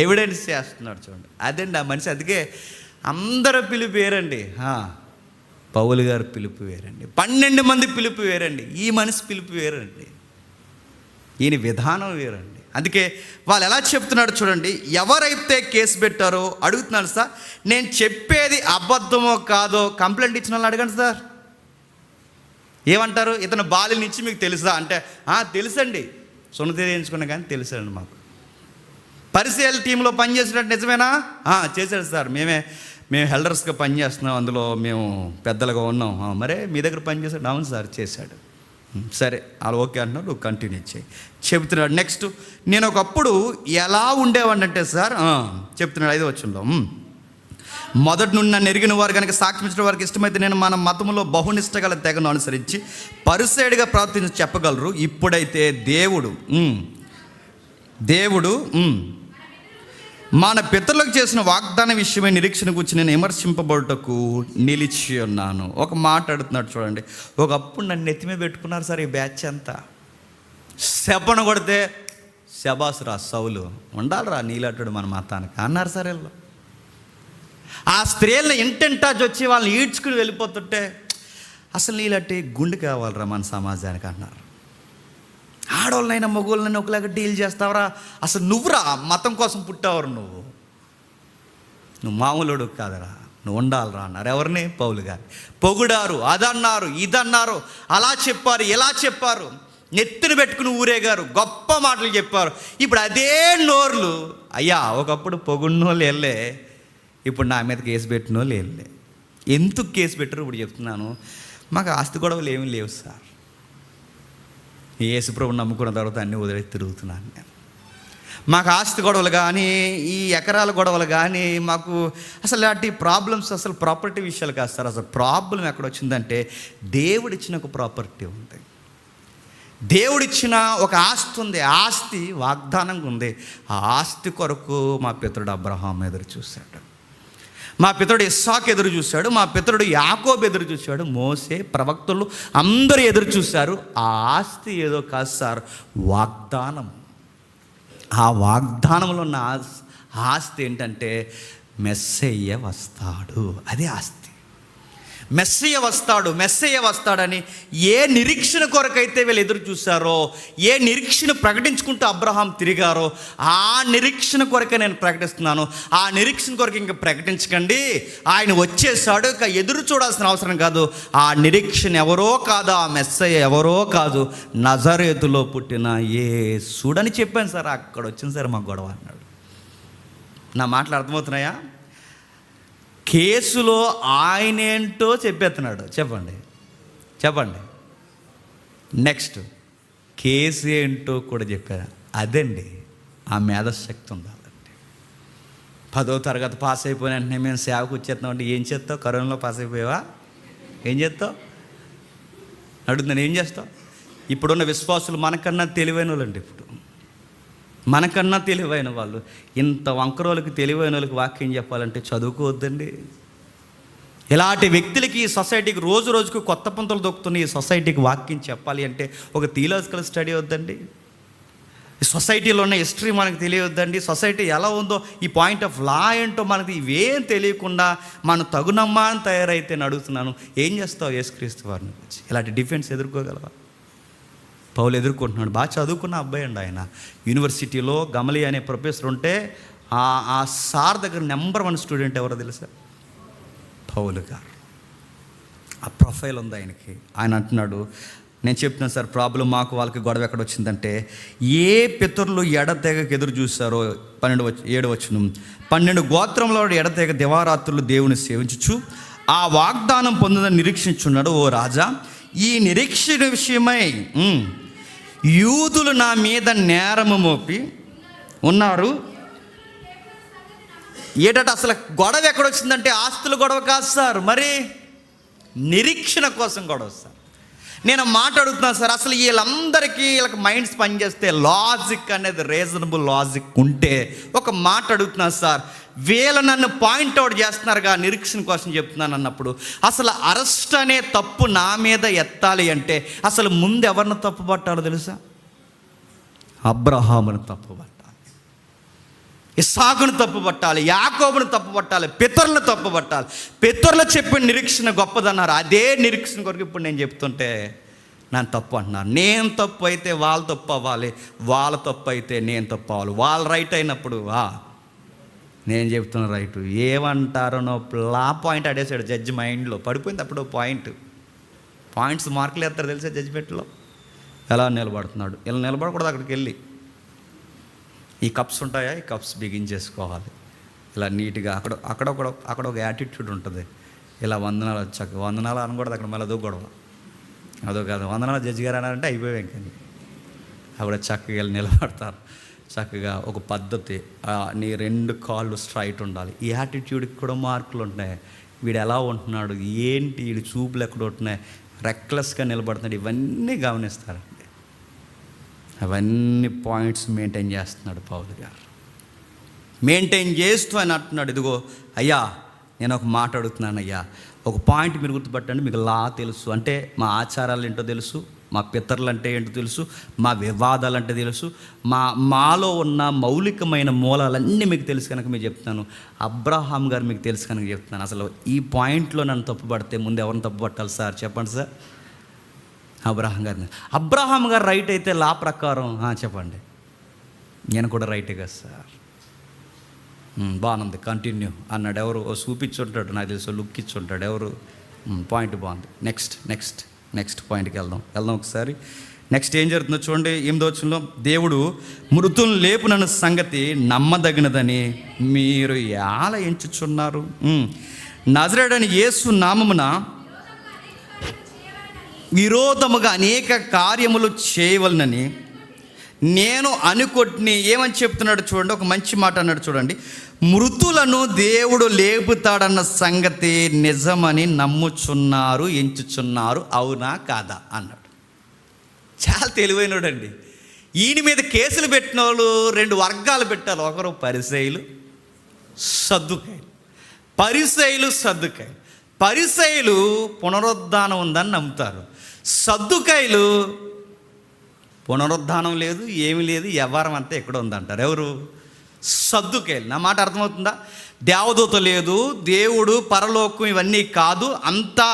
ఎవిడెన్స్ చేస్తున్నాడు. చూడండి, అదండి ఆ మనిషి. అందుకే అందరూ పిలుపు వేరండి. పౌలు గారు పిలుపు వేరండి, 12 మంది పిలుపు వేరండి, ఈ మనిషి పిలుపు వేరండి, ఈయన విధానం వేరండి. అందుకే వాళ్ళు ఎలా చెప్తున్నాడు చూడండి. ఎవరైతే కేసు పెట్టారో అడుగుతున్నాను సార్, నేను చెప్పేది అబద్ధమో కాదో కంప్లైంట్ ఇచ్చిన వాళ్ళని అడగండి సార్. ఏమంటారు? ఇతను బాల్యం నుంచి మీకు తెలుసా అంటే, తెలుసండి, సున్నతి చేయించుకున్నా కానీ తెలుసండి మాకు. పరిచయాల టీంలో పనిచేసినట్టు నిజమేనా? చేశాడు సార్, మేము హెల్డర్స్గా పనిచేస్తున్నాం, అందులో మేము పెద్దలుగా ఉన్నాం. మరే మీ దగ్గర పనిచేశాడు? అవును సార్ చేశాడు. సరే, అలా ఓకే అంటున్నాడు, నువ్వు కంటిన్యూ చేయి. చెబుతున్నాడు నెక్స్ట్, నేను ఒకప్పుడు ఎలా ఉండేవాడిని అంటే సార్ చెప్తున్నాడు 5వ వచనంలో, మొదటి నుండి నన్ను ఎరిగిన వారు కనుక సాక్ష్యం ఇచ్చిన వారికి ఇష్టమైతే నేను మన మతంలో బహునిష్ట గల తెగను అనుసరించి పరిసైడ్గా ప్రవర్తించి చెప్పగలరు. ఇప్పుడైతే దేవుడు మన పితరులకు చేసిన వాగ్దాన విషయమై నిరీక్షణ గురించి నేను విమర్శింపబడుటకు నిలిచి ఉన్నాను. ఒక మాట అడుగుతున్నాడు చూడండి. ఒకప్పుడు నన్ను నెత్తిమే పెట్టుకున్నారు సార్ ఈ బ్యాచ్ అంతా. శపన కొడితే శబాస్ రా సౌలు ఉండాలిరా నీలాంటాడు మన మతానికి అన్నారు సార్. వీళ్ళు ఆ స్త్రీలను ఇంటెంటాజ్ వచ్చి వాళ్ళని ఈడ్చుకుని వెళ్ళిపోతుంటే అసలు నీలాంటి గుండె కావాలరా మన సమాజానికి అన్నారు. ఆడవాళ్ళనైనా మగవాళ్ళనైనా ఒకలాగా డీల్ చేస్తావరా, అసలు నువ్వురా మతం కోసం పుట్టావరు, నువ్వు మామూలుడు కాదరా, నువ్వు ఉండాలిరా అన్నారు. ఎవరిని? పౌలు గారు. పొగుడారు, అదన్నారు, ఇదన్నారు, అలా చెప్పారు, ఇలా చెప్పారు, నెత్తిన పెట్టుకుని ఊరేగారు, గొప్ప మాటలు చెప్పారు. ఇప్పుడు అదే నోర్లు అయ్యా ఒకప్పుడు పొగుడినోళ్ళు వెళ్ళే, ఇప్పుడు నా మీద కేసు పెట్టిన వాళ్ళు వెళ్ళే. ఎందుకు కేసు పెట్టారు ఇప్పుడు చెప్తున్నాను. మాకు ఆస్తి గొడవలు ఏమీ లేవు సార్. యేసుప్రభుని నమ్ముకున్న తర్వాత అన్నీ వదిలేసి తిరుగుతున్నాను నేను. మాకు ఆస్తి గొడవలు కానీ, ఈ ఎకరాల గొడవలు కానీ, మాకు అసలు ఇలాంటి ప్రాబ్లమ్స్, అసలు ప్రాపర్టీ విషయాలు కాదు సార్. అసలు ప్రాబ్లం ఎక్కడ వచ్చిందంటే, దేవుడిచ్చిన ఒక ప్రాపర్టీ ఉంది, దేవుడిచ్చిన ఒక ఆస్తి ఉంది, ఆస్తి వాగ్దానంగా ఉంది. ఆ ఆస్తి కొరకు మా పితరుడు అబ్రహాం ఎదురు చూశాడు, మా పితరుడు ఇస్సాకు ఎదురు చూశాడు, మా పితరుడు యాకోబు ఎదురు చూశాడు, మోసే, ప్రవక్తలు అందరూ ఎదురు చూశారు. ఆ ఆస్తి ఏదో కాదు సార్, వాగ్దానం. ఆ వాగ్దానంలో ఉన్న ఆస్తి ఏంటంటే మెస్సయ్య వస్తాడు, అదే ఆస్తి. మెస్సయ్య వస్తాడని ఏ నిరీక్షణ కొరకైతే వీళ్ళు ఎదురు చూశారో, ఏ నిరీక్షణ ప్రకటించుకుంటూ అబ్రహాం తిరిగారో, ఆ నిరీక్షణ కొరకే నేను ప్రకటిస్తున్నాను. ఆ నిరీక్షణ కొరకు ఇంకా ప్రకటించకండి, ఆయన వచ్చేసాడు, ఇంకా ఎదురు చూడాల్సిన అవసరం కాదు. ఆ నిరీక్షణ ఎవరో కాదు, ఆ మెస్సయ్య ఎవరో కాదు, నజరేతులో పుట్టిన యేసుడని చెప్పాను సార్. అక్కడ వచ్చింది సార్ మా గొడవ అన్నాడు. నా మాటలు అర్థమవుతున్నాయా? కేసులో ఆయనేంటో చెప్పేస్తున్నాడు. చెప్పండి నెక్స్ట్ కేసు ఏంటో కూడా చెప్పారు. అదండి ఆ మేధశక్తి ఉండాలండి. 10వ తరగతి పాస్ అయిపోయిన వెంటనే మేము సేవకు వచ్చేస్తున్నాం అంటే ఏం చేస్తావు? కరోనాలో పాస్ అయిపోయావా? ఏం చేస్తావు అడుగుతున్నాను, ఏం చేస్తావు? ఇప్పుడున్న విశ్వాసులు మనకన్నా తెలివైన వాళ్ళండి. ఇప్పుడు మనకన్నా తెలివైన వాళ్ళు, ఇంత వంకరోళ్ళకి తెలివైన వాళ్ళకి వాక్యం చెప్పాలంటే చదువుకోవద్దండి. ఇలాంటి వ్యక్తులకి ఈ సొసైటీకి రోజు రోజుకు కొత్త పంతులు దొక్కుతున్న ఈ సొసైటీకి వాక్యం చెప్పాలి అంటే ఒక థియలాజికల్ స్టడీ వద్దండి. ఈ సొసైటీలో ఉన్న హిస్టరీ మనకు తెలియవద్దండి. సొసైటీ ఎలా ఉందో, ఈ పాయింట్ ఆఫ్ లా ఏంటో మనకి ఇవేం తెలియకుండా మనం తగునమ్మా అని తయారైతే అడుగుతున్నాను, ఏం చేస్తావు యేసుక్రీస్తు వారిని వచ్చి? ఇలాంటి డిఫెన్స్ ఎదుర్కోగలవా? పౌలు ఎదుర్కొంటున్నాడు. బాగా చదువుకున్న అబ్బాయి అండి ఆయన. యూనివర్సిటీలో గమలి అనే ప్రొఫెసర్ ఉంటే ఆ సార్ దగ్గర నెంబర్ 1 స్టూడెంట్ ఎవరో తెలుసా? పౌలు గారు. ఆ ప్రొఫైల్ ఉంది ఆయనకి. ఆయన అంటున్నాడు, నేను చెప్తున్నాను సార్ ప్రాబ్లం మాకు వాళ్ళకి గొడవ ఎక్కడ వచ్చిందంటే, ఏ పితరులు ఎడతెగకు ఎదురు చూస్తారో 12 గోత్రంలో ఎడతెగ దివారాత్రులు దేవుని సేవించుచు ఆ వాగ్దానం పొందని నిరీక్షించున్నాడు. ఓ రాజా, ఈ నిరీక్షణ విషయమై యూదులు నా మీద నేరము మోపి ఉన్నారు. ఏటట అసలు గొడవ ఎక్కడొచ్చిందంటే ఆస్తుల గొడవ కాదు సార్, మరి నిరీక్షణ కోసం గొడవ సార్. నేను మాట్లాడుతున్నాను సార్, అసలు వీళ్ళకి మైండ్స్ పనిచేస్తే లాజిక్ అనేది రీజనబుల్ లాజిక్ ఉంటే ఒక మాట అడుగుతున్నాను సార్, వీళ్ళ నన్ను పాయింట్అవుట్ చేస్తున్నారుగా నిరీక్షణ కోసం చెప్తున్నాను అన్నప్పుడు, అసలు అరెస్ట్ అనే తప్పు నా మీద ఎత్తాలి అంటే అసలు ముందు ఎవరిని తప్పు పట్టాలో తెలుసా? అబ్రహామును తప్పు పట్టాలి, ఇస్సాకును తప్పు పట్టాలి, యాకోబును తప్పు పట్టాలి, పితరులను తప్పు పట్టాలి. పితరులు చెప్పిన నిరీక్షణ గొప్పదన్నారు, అదే నిరీక్షణ కొరకు ఇప్పుడు నేను చెప్తుంటే నన్ను తప్పు అంటున్నారు. నేను తప్పు అయితే వాళ్ళు తప్పు అవ్వాలి, వాళ్ళ తప్పు అయితే నేను తప్పు అవ్వాలి. వాళ్ళు రైట్ అయినప్పుడు నేను చెప్తున్న రైటు. ఏమంటారో లా పాయింట్ అడేసాడు జడ్జి మైండ్లో పడిపోయింది. అప్పుడు పాయింట్స్ మార్కులు వేస్తారు తెలుసా జడ్జిమెంట్లో. ఎలా నిలబడుతున్నాడు, ఇలా నిలబడకూడదు. అక్కడికి వెళ్ళి ఈ కప్స్ ఉంటాయా, ఈ కప్స్ బిగించేసుకోవాలి ఇలా నీట్గా. అక్కడ ఒక యాటిట్యూడ్ ఉంటుంది. ఇలా వందనాలు వచ్చాక వందనాలు అనకూడదు, అక్కడ మళ్ళీ అదో గొడవ, అదో కాదు. వందనాలు జడ్జి గారు అన్నారంటే అయిపోయాం. కానీ అప్పుడు చక్కగా వెళ్ళి నిలబడతారు. చక్కగా ఒక పద్ధతి, నీ 2 కాళ్ళు స్ట్రైట్ ఉండాలి. ఈ యాటిట్యూడ్కి కూడా మార్కులు ఉంటాయి. వీడు ఎలా ఉంటున్నాడు, ఏంటి వీడి చూపులు ఎక్కడ ఉంటున్నాయి, రెక్లెస్గా నిలబడుతున్నాడు, ఇవన్నీ గమనిస్తారండి. అవన్నీ పాయింట్స్ మెయింటైన్ చేస్తున్నాడు పౌలు గారు. మెయింటైన్ చేస్తూ ఆయన అంటున్నాడు, ఇదిగో అయ్యా నేను ఒక మాట అడుగుతున్నాను అయ్యా, ఒక పాయింట్ మీరు గుర్తుపట్టండి. మీకు లా తెలుసు అంటే మా ఆచారాలు ఏంటో తెలుసు, మా పితరులు అంటే ఏంటో తెలుసు, మా వివాదాలు అంటే తెలుసు, మాలో ఉన్న మౌలికమైన మూలాలన్నీ మీకు తెలుసు కనుక మీకు చెప్తున్నాను. అబ్రహాం గారు మీకు తెలుసు కనుక చెప్తున్నాను. అసలు ఈ పాయింట్లో నన్ను తప్పుపడితే ముందు ఎవరిని తప్పు పట్టాలి సార్ చెప్పండి సార్? అబ్రహాం గారు రైట్ అయితే లా ప్రకారం చెప్పండి, నేను కూడా రైటే కదా సార్. బాగుంది, కంటిన్యూ అన్నాడు. ఎవరు చూపించుంటాడు, నాకు తెలుసు లుక్ ఇచ్చుంటాడు ఎవరు. పాయింట్ బాగుంది. నెక్స్ట్ పాయింట్కి వెళ్దాం ఒకసారి. నెక్స్ట్ ఏం జరుగుతుందో చూడండి. 8వ వచనంలో, దేవుడు మృతులను లేపునన్న సంగతి నమ్మదగినదని మీరు ఎలా ఎంచుచున్నారు? నజరేయుడైన యేసు నామమున విరోధముగా అనేక కార్యములు చేయవలనని నేను అనుకొట్ని. ఏమని చెప్తున్నాడు చూడండి, ఒక మంచి మాట అన్నాడు చూడండి. మృతులను దేవుడు లేపుతాడన్న సంగతి నిజమని నమ్ముచున్నారు, ఎంచుచున్నారు, అవునా కాదా అన్నాడు. చాలా తెలివైనడు అండి. ఈయన మీద కేసులు పెట్టిన వాళ్ళు 2 వర్గాలు పెట్టారు. ఒకరు పరిసయ్యులు, సద్దుకాయలు. పరిసయ్యులు పునరుద్ధానం ఉందని నమ్ముతారు. సద్దుకాయలు పునరుద్ధానం లేదు, ఏమీ లేదు, వ్యవహారం అంతా ఎక్కడ ఉందంటారు. ఎవరు? సద్దుకాయలు. నా మాట అర్థమవుతుందా? దేవదూత లేదు, దేవుడు, పరలోకం ఇవన్నీ కాదు. అంతా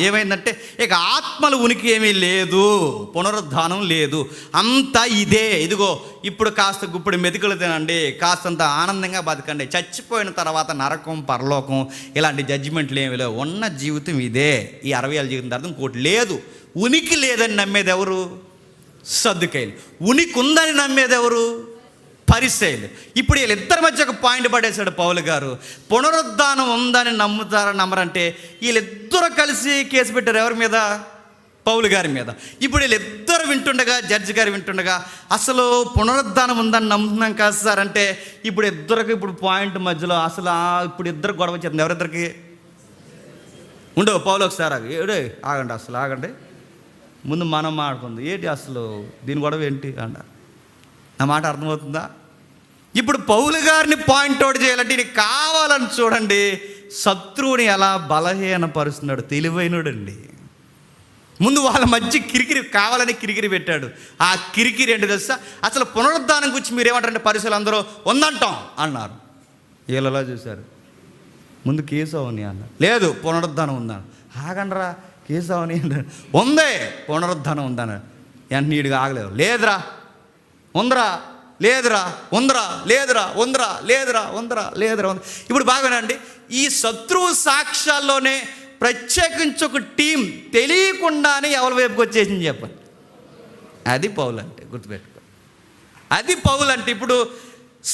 ఏమైందంటే ఇక ఆత్మల ఉనికి ఏమీ లేదు, పునరుద్ధానం లేదు, అంతా ఇదే. ఇదిగో ఇప్పుడు కాస్త గుప్పుడు మెతుకులు తినండి, కాస్తంత ఆనందంగా బతకండి, చచ్చిపోయిన తర్వాత నరకం, పరలోకం ఇలాంటి జడ్జిమెంట్లు ఏమీ లేవు, ఉన్న జీవితం ఇదే. ఈ 60 ఏళ్ళ జీవితం తర్వాత ఇంకోటి లేదు. ఉనికి లేదని నమ్మేది ఎవరు? సద్దుకాయలు. ఉనికి ఉందని నమ్మేది ఎవరు? పరిసయ్యులు. ఇప్పుడు వీళ్ళిద్దరి మధ్య ఒక పాయింట్ పడేశాడు పౌలు గారు. పునరుద్ధానం ఉందని నమ్ముతారని నమ్మరంటే వీళ్ళిద్దరూ కలిసి కేసు పెట్టారు. ఎవరి మీద? పౌలు గారి మీద. ఇప్పుడు వీళ్ళిద్దరు వింటుండగా, జడ్జి గారు వింటుండగా, అసలు పునరుద్ధానం ఉందని నమ్ముతున్నాం కాదు సార్ అంటే ఇప్పుడు పాయింట్ మధ్యలో అసలు ఇప్పుడు ఇద్దరు గొడవ చేస్తుంది. ఎవరిద్దరికి? ఉండవు పౌలు ఒకసారి ఆగండి ముందు మనం మాట్లాడుకుంది. ఏంటి అసలు దీని గొడవ ఏంటి అంట. నా మాట అర్థమవుతుందా? ఇప్పుడు పౌలు గారిని పాయింట్అవుట్ చేయాలంటే ఇది కావాలని చూడండి, శత్రువుని ఎలా బలహీనపరుస్తున్నాడు. తెలివైనడండి. ముందు వాళ్ళ మధ్య కావాలని కిరికిరి పెట్టాడు. ఆ కిరికిరి ఏంటి తెలుసా? అసలు పునరుద్ధానం గురించి మీరు ఏమంటారంటే పరిసలు అందరూ ఉందంటాం అన్నారు. వీళ్ళలా చూశారు. ముందు కేసు అవని అన్నారు. లేదు పునరుద్ధానం ఉందన్నారు. ఆగండ్రా, కేసు అవని ఉందే, పునరుద్ధానం ఉందన్నారు. నీడిగా ఆగలేదు. లేదురా ఉందరా, లేదురా. ఇప్పుడు బాగానండి, ఈ శత్రువు సాక్ష్యాల్లోనే ప్రత్యేకించి ఒక టీం తెలియకుండానే ఎవరి వైపుకి వచ్చేసింది చెప్పండి. అది పౌలు అంటే, గుర్తుపెట్టుకో. అది పౌలు అంటే. ఇప్పుడు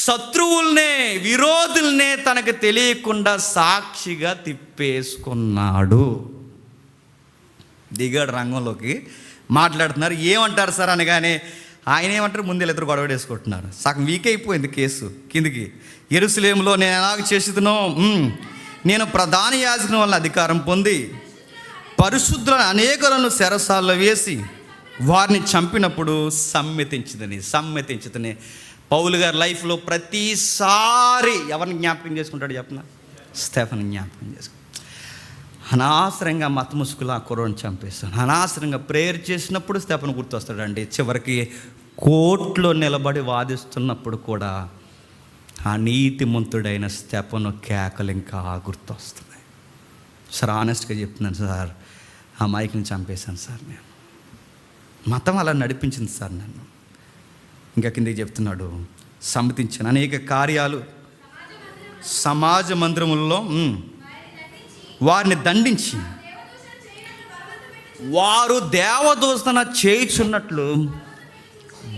శత్రువుల్నే, విరోధుల్నే తనకు తెలియకుండా సాక్షిగా తిప్పేసుకున్నాడు. దిగాడు రంగంలోకి, మాట్లాడుతున్నారు. ఏమంటారు సార్ అనగానే ఆయన ఏమంటారు, ముందు ఇద్దరు గొడవ వేసుకుంటున్నారు. సగం వీక్ అయిపోయింది కేసు. కిందికి, యెరూషలేములో నేను ఎలాగ చేసేదనో, నేను ప్రధాన యాజకుని వల్ల అధికారం పొంది పరిశుద్ధులను అనేకులను చెరసాల్లో వేసి వారిని చంపినప్పుడు సమ్మతించదని. పౌలు గారి లైఫ్లో ప్రతిసారి ఎవరిని జ్ఞాపకం చేసుకుంటాడు చెప్పనా? స్టెఫెన్ జ్ఞాపకం చేసుకుంటాడు. అనవసరంగా మత ముసుగులు ఆ కుర్రను చంపేస్తాడు. అనవసరంగా ప్రేయర్ చేసినప్పుడు స్టెఫెన్ గుర్తొస్తాడండి. చివరికి కోర్టులో నిలబడి వాదిస్తున్నప్పుడు కూడా ఆ నీతిమంతుడైన స్టెఫెను కేకలు ఇంకా గుర్తొస్తున్నాయి. సార్ ఆనెస్ట్గా చెప్తున్నాను సార్, ఆ మైక్ని చంపేశాను సార్, నేను మతం అలా నడిపించింది సార్ నన్ను. ఇంకా కిందకి చెప్తున్నాడు, సమ్మతించాను అనేక కార్యాలు సమాజ మందిరములలో వారిని దండించి వారు దేవదూషణ చేయుచున్నట్లు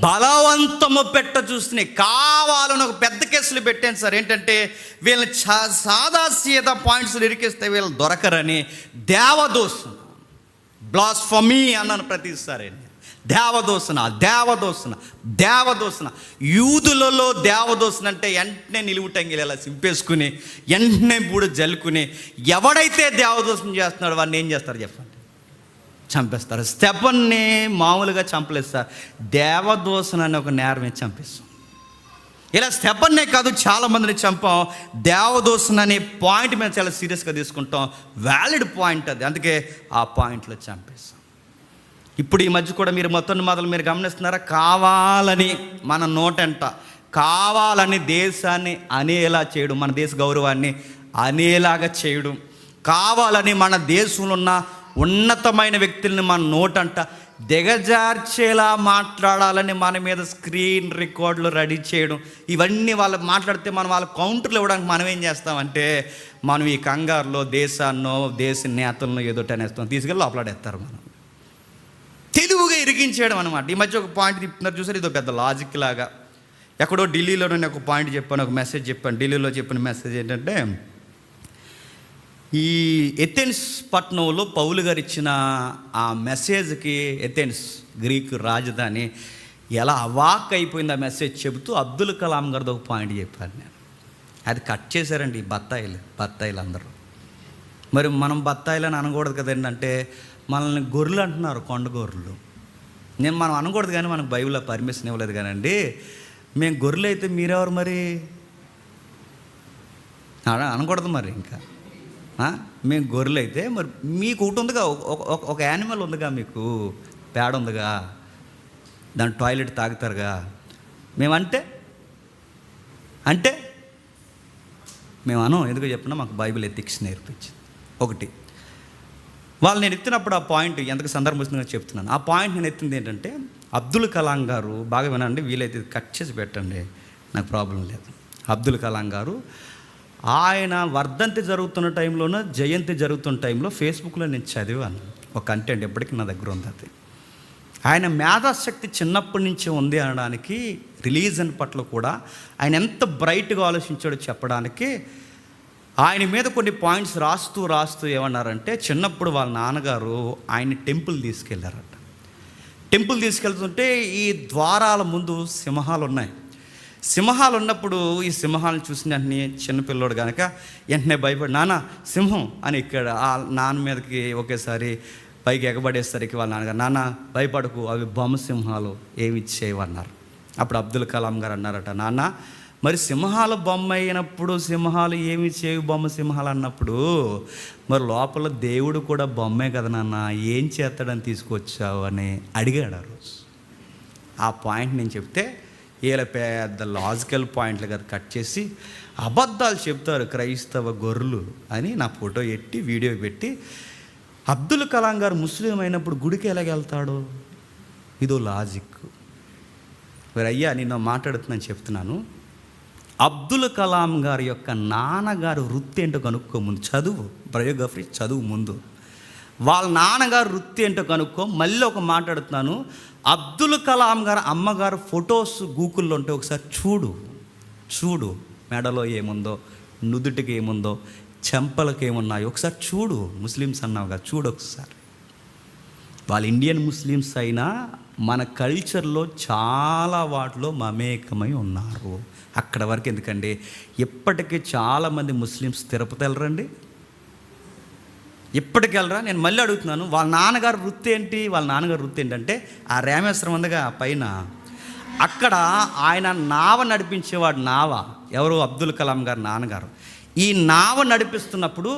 బలవంతము పెట్ట చూస్తున్నాయి. కావాలని ఒక పెద్ద కేసులు పెట్టాను సార్. ఏంటంటే వీళ్ళని సాదా సీదా పాయింట్స్ ఇరికిస్తే వీళ్ళు దొరకరని దేవదూషణ, బ్లాస్ఫమీ అన్నాను ప్రతిసారి. దేవదూషణ. యూదులలో దేవదూషణ అంటే వెంటనే నిలువుటంగిలు ఇలా సింపేసుకుని వెంటనే బూడు జల్లుకుని ఎవడైతే దేవదూషణ చేస్తున్నాడో వాడిని ఏం చేస్తారు చెప్పండి? చంపేస్తారు. స్టెఫెన్ని మామూలుగా చంపలేదు సార్, దేవదూషణ అనే ఒక నేరమే చంపేస్తాం. ఇలా స్టెఫెన్నే కాదు, చాలామందిని చంపాం. దేవదూషణ అనే పాయింట్ మీద చాలా సీరియస్గా తీసుకుంటాం. వ్యాలిడ్ పాయింట్ అది, అందుకే ఆ పాయింట్లో చంపేస్తాం. ఇప్పుడు ఈ మధ్య కూడా మీరు మొదలు మీరు గమనిస్తున్నారా? కావాలని మన నోటంట కావాలని దేశాన్ని అనేలా చేయడం, మన దేశ గౌరవాన్ని అనేలాగా చేయడం, కావాలని మన దేశంలో ఉన్న ఉన్నతమైన వ్యక్తుల్ని మన నోటంట దిగజార్చేలా మాట్లాడాలని మన మీద స్క్రీన్ రికార్డులు రెడీ చేయడం, ఇవన్నీ వాళ్ళు మాట్లాడితే మనం వాళ్ళ కౌంటర్లు ఇవ్వడానికి మనం ఏం చేస్తామంటే మనం ఈ కంగారులో దేశాన్నో దేశ నేతలను ఏదో అనేస్తాం, తీసుకెళ్ళి లోపలాడేస్తారు. మనం తెలుగుగా ఇరికించేయడం అనమాట. ఈ మధ్య ఒక పాయింట్ చెప్తున్నారు చూసారు, ఇది ఒక పెద్ద లాజిక్ లాగా. ఎక్కడో ఢిల్లీలో నేను ఒక పాయింట్ చెప్పాను, ఒక మెసేజ్ చెప్పాను. ఢిల్లీలో చెప్పిన మెసేజ్ ఏంటంటే, ఈ ఎథెన్స్ పట్టణంలో పౌలు గారు ఇచ్చిన ఆ మెసేజ్కి, ఎథెన్స్ గ్రీకు రాజధాని, ఎలా అవాక్ అయిపోయింది ఆ మెసేజ్ చెబుతూ అబ్దుల్ కలాం గారిది ఒక పాయింట్ చెప్పాను నేను. అది కట్ చేశారండి ఈ బత్తాయిలు అందరూ. మరి మనం బత్తాయిలు అని అనకూడదు కదండి, అంటే మనల్ని గొర్రెలు అంటున్నారు, కొండ గొర్రెలు. మనం అనకూడదు కానీ మనకు బైబిల్లో పర్మిషన్ ఇవ్వలేదు కానండి. మేము గొర్రెలు అయితే మీరెవరు మరి అనకూడదు. మరి ఇంకా మేము గొర్రెలు అయితే మరి మీకు ఒకటి ఉందిగా, ఒక యానిమల్ ఉందిగా, మీకు పేడ ఉందిగా, దాని టాయిలెట్ తాగుతారుగా. మేమంటే మేము అనం. ఎందుకు చెప్పినా మాకు బైబిల్ ఎథిక్స్ నేర్పించింది. ఒకటి వాళ్ళు నేను ఎత్తినప్పుడు ఆ పాయింట్ ఎంతకు సందర్భంగా చెప్తున్నాను. ఆ పాయింట్ నేను ఎత్తింది ఏంటంటే, అబ్దుల్ కలాం గారు, బాగా వినండి, వీలైతే కట్ చేసి పెట్టండి, నాకు ప్రాబ్లం లేదు. అబ్దుల్ కలాం గారు ఆయన వర్ధంతి జరుగుతున్న టైంలోనూ జయంతి జరుగుతున్న టైంలో ఫేస్బుక్లో నేను చదివాను ఒక కంటెంట్, ఎప్పటికీ నా దగ్గర ఉంది అది. ఆయన మేధాశక్తి చిన్నప్పటి నుంచే ఉంది అనడానికి, రిలీజన్ పట్ల కూడా ఆయన ఎంత బ్రైట్గా ఆలోచించాడో చెప్పడానికి ఆయన మీద కొన్ని పాయింట్స్ రాస్తూ ఏమన్నారంటే, చిన్నప్పుడు వాళ్ళ నాన్నగారు ఆయన టెంపుల్ తీసుకెళ్ళారట. టెంపుల్ తీసుకెళ్తుంటే ఈ ద్వారాల ముందు సింహాలు ఉన్నాయి. సింహాలు ఉన్నప్పుడు ఈ సింహాలను చూసిన వెంటనే చిన్నపిల్లోడు కనుక వెంటనే భయపడి, నాన్న సింహం అని ఇక్కడ ఆ నాన్న మీదకి ఒకేసారి పైకి ఎగబడేసరికి వాళ్ళ నాన్నగారు, నాన్న భయపడకు, అవి బొమ్మ సింహాలు, ఏమి చేయవన్నారు. అప్పుడు అబ్దుల్ కలాం గారు అన్నారట, నాన్న మరి సింహాలు బొమ్మ అయినప్పుడు సింహాలు ఏమి చేయవు, బొమ్మ సింహాలు అన్నప్పుడు మరి లోపల దేవుడు కూడా బొమ్మే కదా నాన్న, ఏం చేస్తాడని తీసుకొచ్చావు అని అడిగాడు ఆ రోజు. ఆ పాయింట్ నేను చెప్తే వీళ్ళ పెద్ద లాజికల్ పాయింట్లు కదా కట్ చేసి అబద్ధాలు చెప్తారు క్రైస్తవ గొర్రెలు అని నా ఫోటో ఎట్టి వీడియో పెట్టి, అబ్దుల్ కలాం గారు ముస్లిం అయినప్పుడు గుడికి ఎలాగెళ్తాడు, ఇదో లాజిక్. మరి అయ్యా నిన్న మాట్లాడుతున్నాను చెప్తున్నాను, అబ్దుల్ కలాం గారి యొక్క నాన్నగారు వృత్తి ఏంటో కనుక్కో, ముందు చదువు, బయోగ్రఫీ చదువు ముందు. వాళ్ళ నాన్నగారు వృత్తి ఏంటో కనుక్కో. మళ్ళీ ఒక మాట్లాడుతున్నాను, అబ్దుల్ కలాం గారు అమ్మగారు ఫొటోస్ గూగుల్లో ఉంటే ఒకసారి చూడు. మెడలో ఏముందో, నుదుటికి ఏముందో, చెంపలకు ఏమున్నాయో ఒకసారి చూడు. ముస్లిమ్స్ అన్నావుగా, చూడు ఒకసారి. వాళ్ళు ఇండియన్ ముస్లిమ్స్ అయినా మన కల్చర్లో చాలా వాటిలో మమేకమై ఉన్నారు. అక్కడ వరకు ఎందుకండి, ఇప్పటికీ చాలామంది ముస్లిమ్స్ తిరుపతి వెళ్ళరండి, ఇప్పటికి వెళ్ళరా. నేను మళ్ళీ అడుగుతున్నాను, వాళ్ళ నాన్నగారు వృత్తి ఏంటి? వాళ్ళ నాన్నగారు వృత్తి ఏంటంటే ఆ రామేశ్వరం ఉందిగా పైన, అక్కడ ఆయన నావ నడిపించేవాడు. నావ ఎవరు? అబ్దుల్ కలాం గారు నాన్నగారు. ఈ నావ నడిపిస్తున్నప్పుడు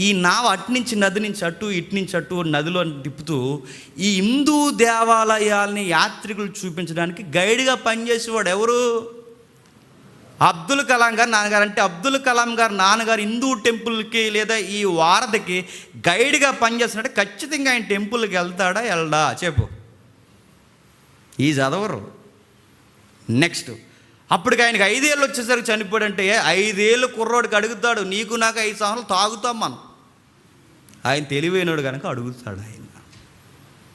ఈ నావ అట్నుంచి నది నుంచి అటు, ఇటు నుంచి అటు నదిలో తిప్పుతూ ఈ హిందూ దేవాలయాల్ని యాత్రికులు చూపించడానికి గైడ్గా పనిచేసేవాడు ఎవరు? అబ్దుల్ కలాం గారు నాన్నగారు. అంటే అబ్దుల్ కలాం గారు నాన్నగారు హిందూ టెంపుల్కి లేదా ఈ వారధికి గైడ్గా పనిచేస్తున్నట్టు ఖచ్చితంగా ఆయన టెంపుల్కి వెళ్తాడా వెళ్ళడా చెప్పు. ఈ చదవరు. నెక్స్ట్, అప్పటికి ఆయనకి 5 ఏళ్ళు వచ్చేసరికి చనిపోయాడంటే 5 ఏళ్ళు కుర్రోడికి అడుగుతాడు, నీకు నాకు 5 సంవత్సరాలు తాగుతాం మనం. ఆయన తెలివైనడు కనుక అడుగుతాడు.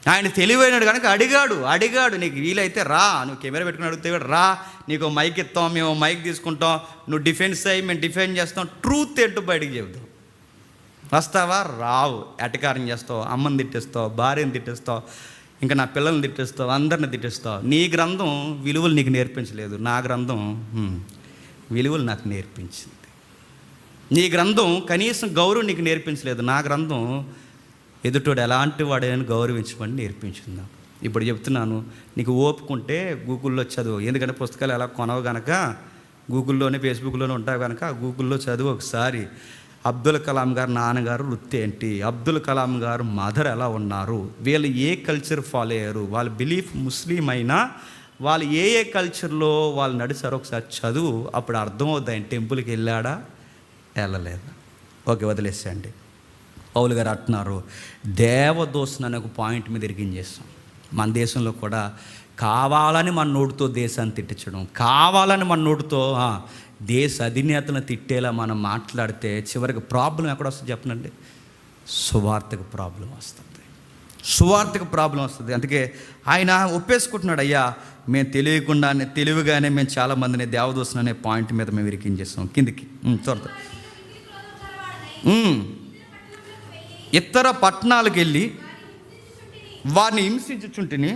ఆయన తెలివైనడు కనుక అడిగాడు, నీకు వీలైతే రా, నువ్వు కెమెరా పెట్టుకుని అడిగితే రా, నీకు మైక్ ఇస్తాం, మేము మైక్ తీసుకుంటాం, నువ్వు డిఫెన్స్ అయ్యి మేము డిఫెండ్ చేస్తాం, ట్రూత్ ఏంటో బయటికి చెబుతాం. వస్తావా? రావు. ఎటకారం చేస్తావు, అమ్మని తిట్టేస్తావు, భార్యను తిట్టేస్తావు, ఇంకా నా పిల్లల్ని తిట్టేస్తావు, అందరిని తిట్టేస్తావు. నీ గ్రంథం విలువలు నీకు నేర్పించలేదు, నా గ్రంథం విలువలు నాకు నేర్పించింది. నీ గ్రంథం కనీసం గౌరవం నీకు నేర్పించలేదు, నా గ్రంథం ఎదుటోడు ఎలాంటి వాడని గౌరవించమని నేర్పించింది. ఇప్పుడు చెప్తున్నాను, నీకు ఓపుకుంటే గూగుల్లో చదువు. ఎందుకంటే పుస్తకాలు ఎలా కొనవు కనుక గూగుల్లోనే ఫేస్బుక్లోనే ఉంటావు కనుక గూగుల్లో చదువు ఒకసారి. అబ్దుల్ కలాం గారు నాన్నగారు వృత్తి ఏంటి, అబ్దుల్ కలాం గారు మదర్ ఎలా ఉన్నారు, వీళ్ళు ఏ కల్చర్ ఫాలో అయ్యారు, వాళ్ళ బిలీఫ్ ముస్లిం అయినా వాళ్ళు ఏ కల్చర్లో వాళ్ళు నడిచారో ఒకసారి చదువు. అప్పుడు అర్థమవుద్ది ఆయన టెంపుల్కి వెళ్ళాడా వెళ్ళలేదా. ఓకే, వదిలేసేయండి. పౌలు గారు అంటున్నారు, దేవదోషణ అనే ఒక పాయింట్ మీద ఇరిగించేస్తాం. మన దేశంలో కూడా కావాలని మన నోటితో దేశాన్ని తిట్టించడం, కావాలని మన నోటితో దేశ అధినేతను తిట్టేలా మనం మాట్లాడితే చివరికి ప్రాబ్లం ఎక్కడ వస్తుంది చెప్పనండి? సువార్తకు ప్రాబ్లం వస్తుంది. అందుకే ఆయన ఒప్పేసుకుంటున్నాడు, అయ్యా మేము తెలివిగానే మేము చాలామందిని దేవదోషణ అనే పాయింట్ మీద మేము ఇరికించేస్తాం. కిందికి చూడదు. ఇతర పట్టణాలకు వెళ్ళి వారిని హింసించుచుంటిని,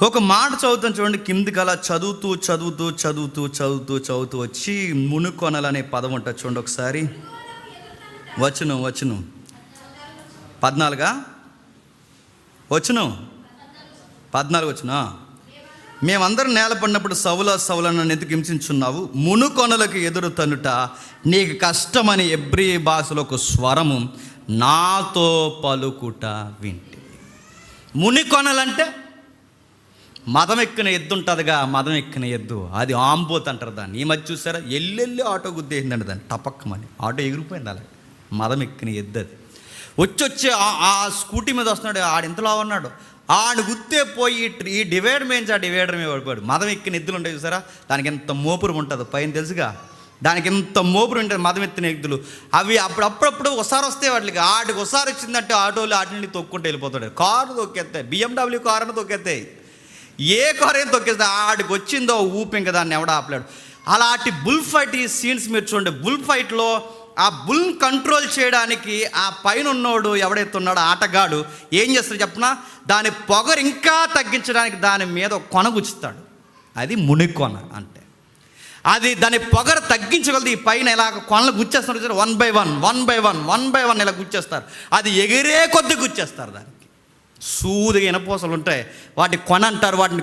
ఒక మాట చదువుతాను చూడండి, కిందికి అలా చదువుతూ వచ్చి మునుకొనలు అనే పదం ఉంటుంది చూడండి ఒకసారి. వచనం 14 వచనం. మేమందరం నేలపడినప్పుడు సౌల నన్ను ఎందుకు హింసించున్నావు, మునుకొనలకు ఎదురు తన్నుట నీకు కష్టమని ఎబ్రీ భాషలో ఒక స్వరము నాతో పలుకుట వింటి. మునికొనలంటే మదం ఎక్కిన ఎద్దు ఉంటుందిగా, మదం ఎక్కిన ఎద్దు, అది ఆంబోత్ అంటారు దాన్ని. ఈ మధ్య చూసారా, ఎల్లెళ్ళి ఆటో గుద్దేసిందండి దాన్ని, టపక్కమని ఆటో ఎగిరిపోయింది. అలాగే మదం ఎక్కిన ఎద్దు అది. వచ్చి ఆ స్కూటీ మీద వస్తున్నాడు, ఆడింతలో ఉన్నాడు, ఆడు గుర్తే పోయి ఈ డివైడర్ మీద ఆ డివైడర్ మీద పడిపోయాడు. మదం ఎక్కిన ఎద్దులు ఉంటాయి చూసారా, దానికి ఎంత మోపురు ఉంటుంది పైన తెలుసుగా, దానికి ఎంత మోపురు ఉంటుంది మదం ఎత్తిన ఎద్దులు. అవి అప్పుడప్పుడు ఒకసారి వస్తే ఆడికి ఒకసారి వచ్చిందంటే ఆటోలు వాటిని తొక్కుంటూ వెళ్ళిపోతాడు. కారు తొక్కేస్తాయి, BMW కారు అని తొక్కేస్తాయి, ఏ కారు ఏం తొక్కేస్తే ఆడికి వచ్చిందో ఊపి ఇంకా దాన్ని ఎవడ ఆపలేడు. అలాంటి బుల్ ఫైట్ ఈ సీన్స్ మీరు చూడండి. బుల్ ఫైట్లో ఆ బుల్ కంట్రోల్ చేయడానికి ఆ పైన ఉన్నోడు ఎవడైతే ఉన్నాడో ఆటగాడు ఏం చేస్తాడు చెప్పనా, దాని పొగరు ఇంకా తగ్గించడానికి దాని మీద ఒక కొన గుచ్చుతాడు. అది మునికొన అంటే. అది దాని పొగరు తగ్గించగలదు. ఈ పైన ఇలా కొనలు గుచ్చేస్తారు, 1 by 1 ఇలా గుచ్చేస్తారు. అది ఎగిరే కొద్ది గుచ్చేస్తారు. దానికి సూదిగా ఇనపోసలు ఉంటాయి, వాటి కొన అంటారు. వాటిని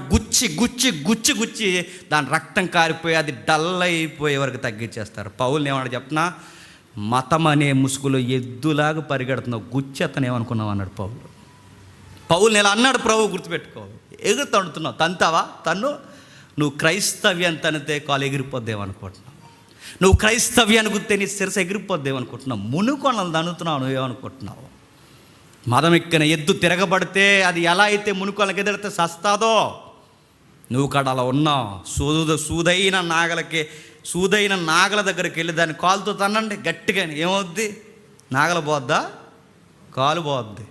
గుచ్చి దాని రక్తం కారిపోయి అది డల్ అయిపోయే వరకు తగ్గించేస్తారు. పౌల్ని ఏమన్నాడు చెప్పనా, మతం అనే ముసుగులో ఎద్దులాగా పరిగెడుతున్నావు, గుచ్చి అతను ఏమనుకున్నావు అన్నాడు పౌల్ని. ఇలా అన్నాడు ప్రభు, గుర్తుపెట్టుకో. ఎగురుతుంటున్నావు. తంతావా? నువ్వు క్రైస్తవ్యాన్ని తనితే కాలు ఎగిరిపోద్దేమనుకుంటున్నావు. నువ్వు క్రైస్తవ్యాన్ని గుర్తే నీ శిరస ఎగిరిపోద్దేమనుకుంటున్నావు. మునుకొనలు తన్నుతున్నావు. నువ్వేమనుకుంటున్నావు? మదం ఎక్కిన ఎద్దు తిరగబడితే అది ఎలా అయితే మునుకొనలకు ఎదిరితే సస్తాదో, నువ్వు కాడ అలా ఉన్నావు. సూదైన నాగల దగ్గరికి వెళ్ళి దాన్ని కాలుతో తన్నండి గట్టిగా. ఏమవుద్ది? నాగల పోద్దా? కాలు పోద్ది.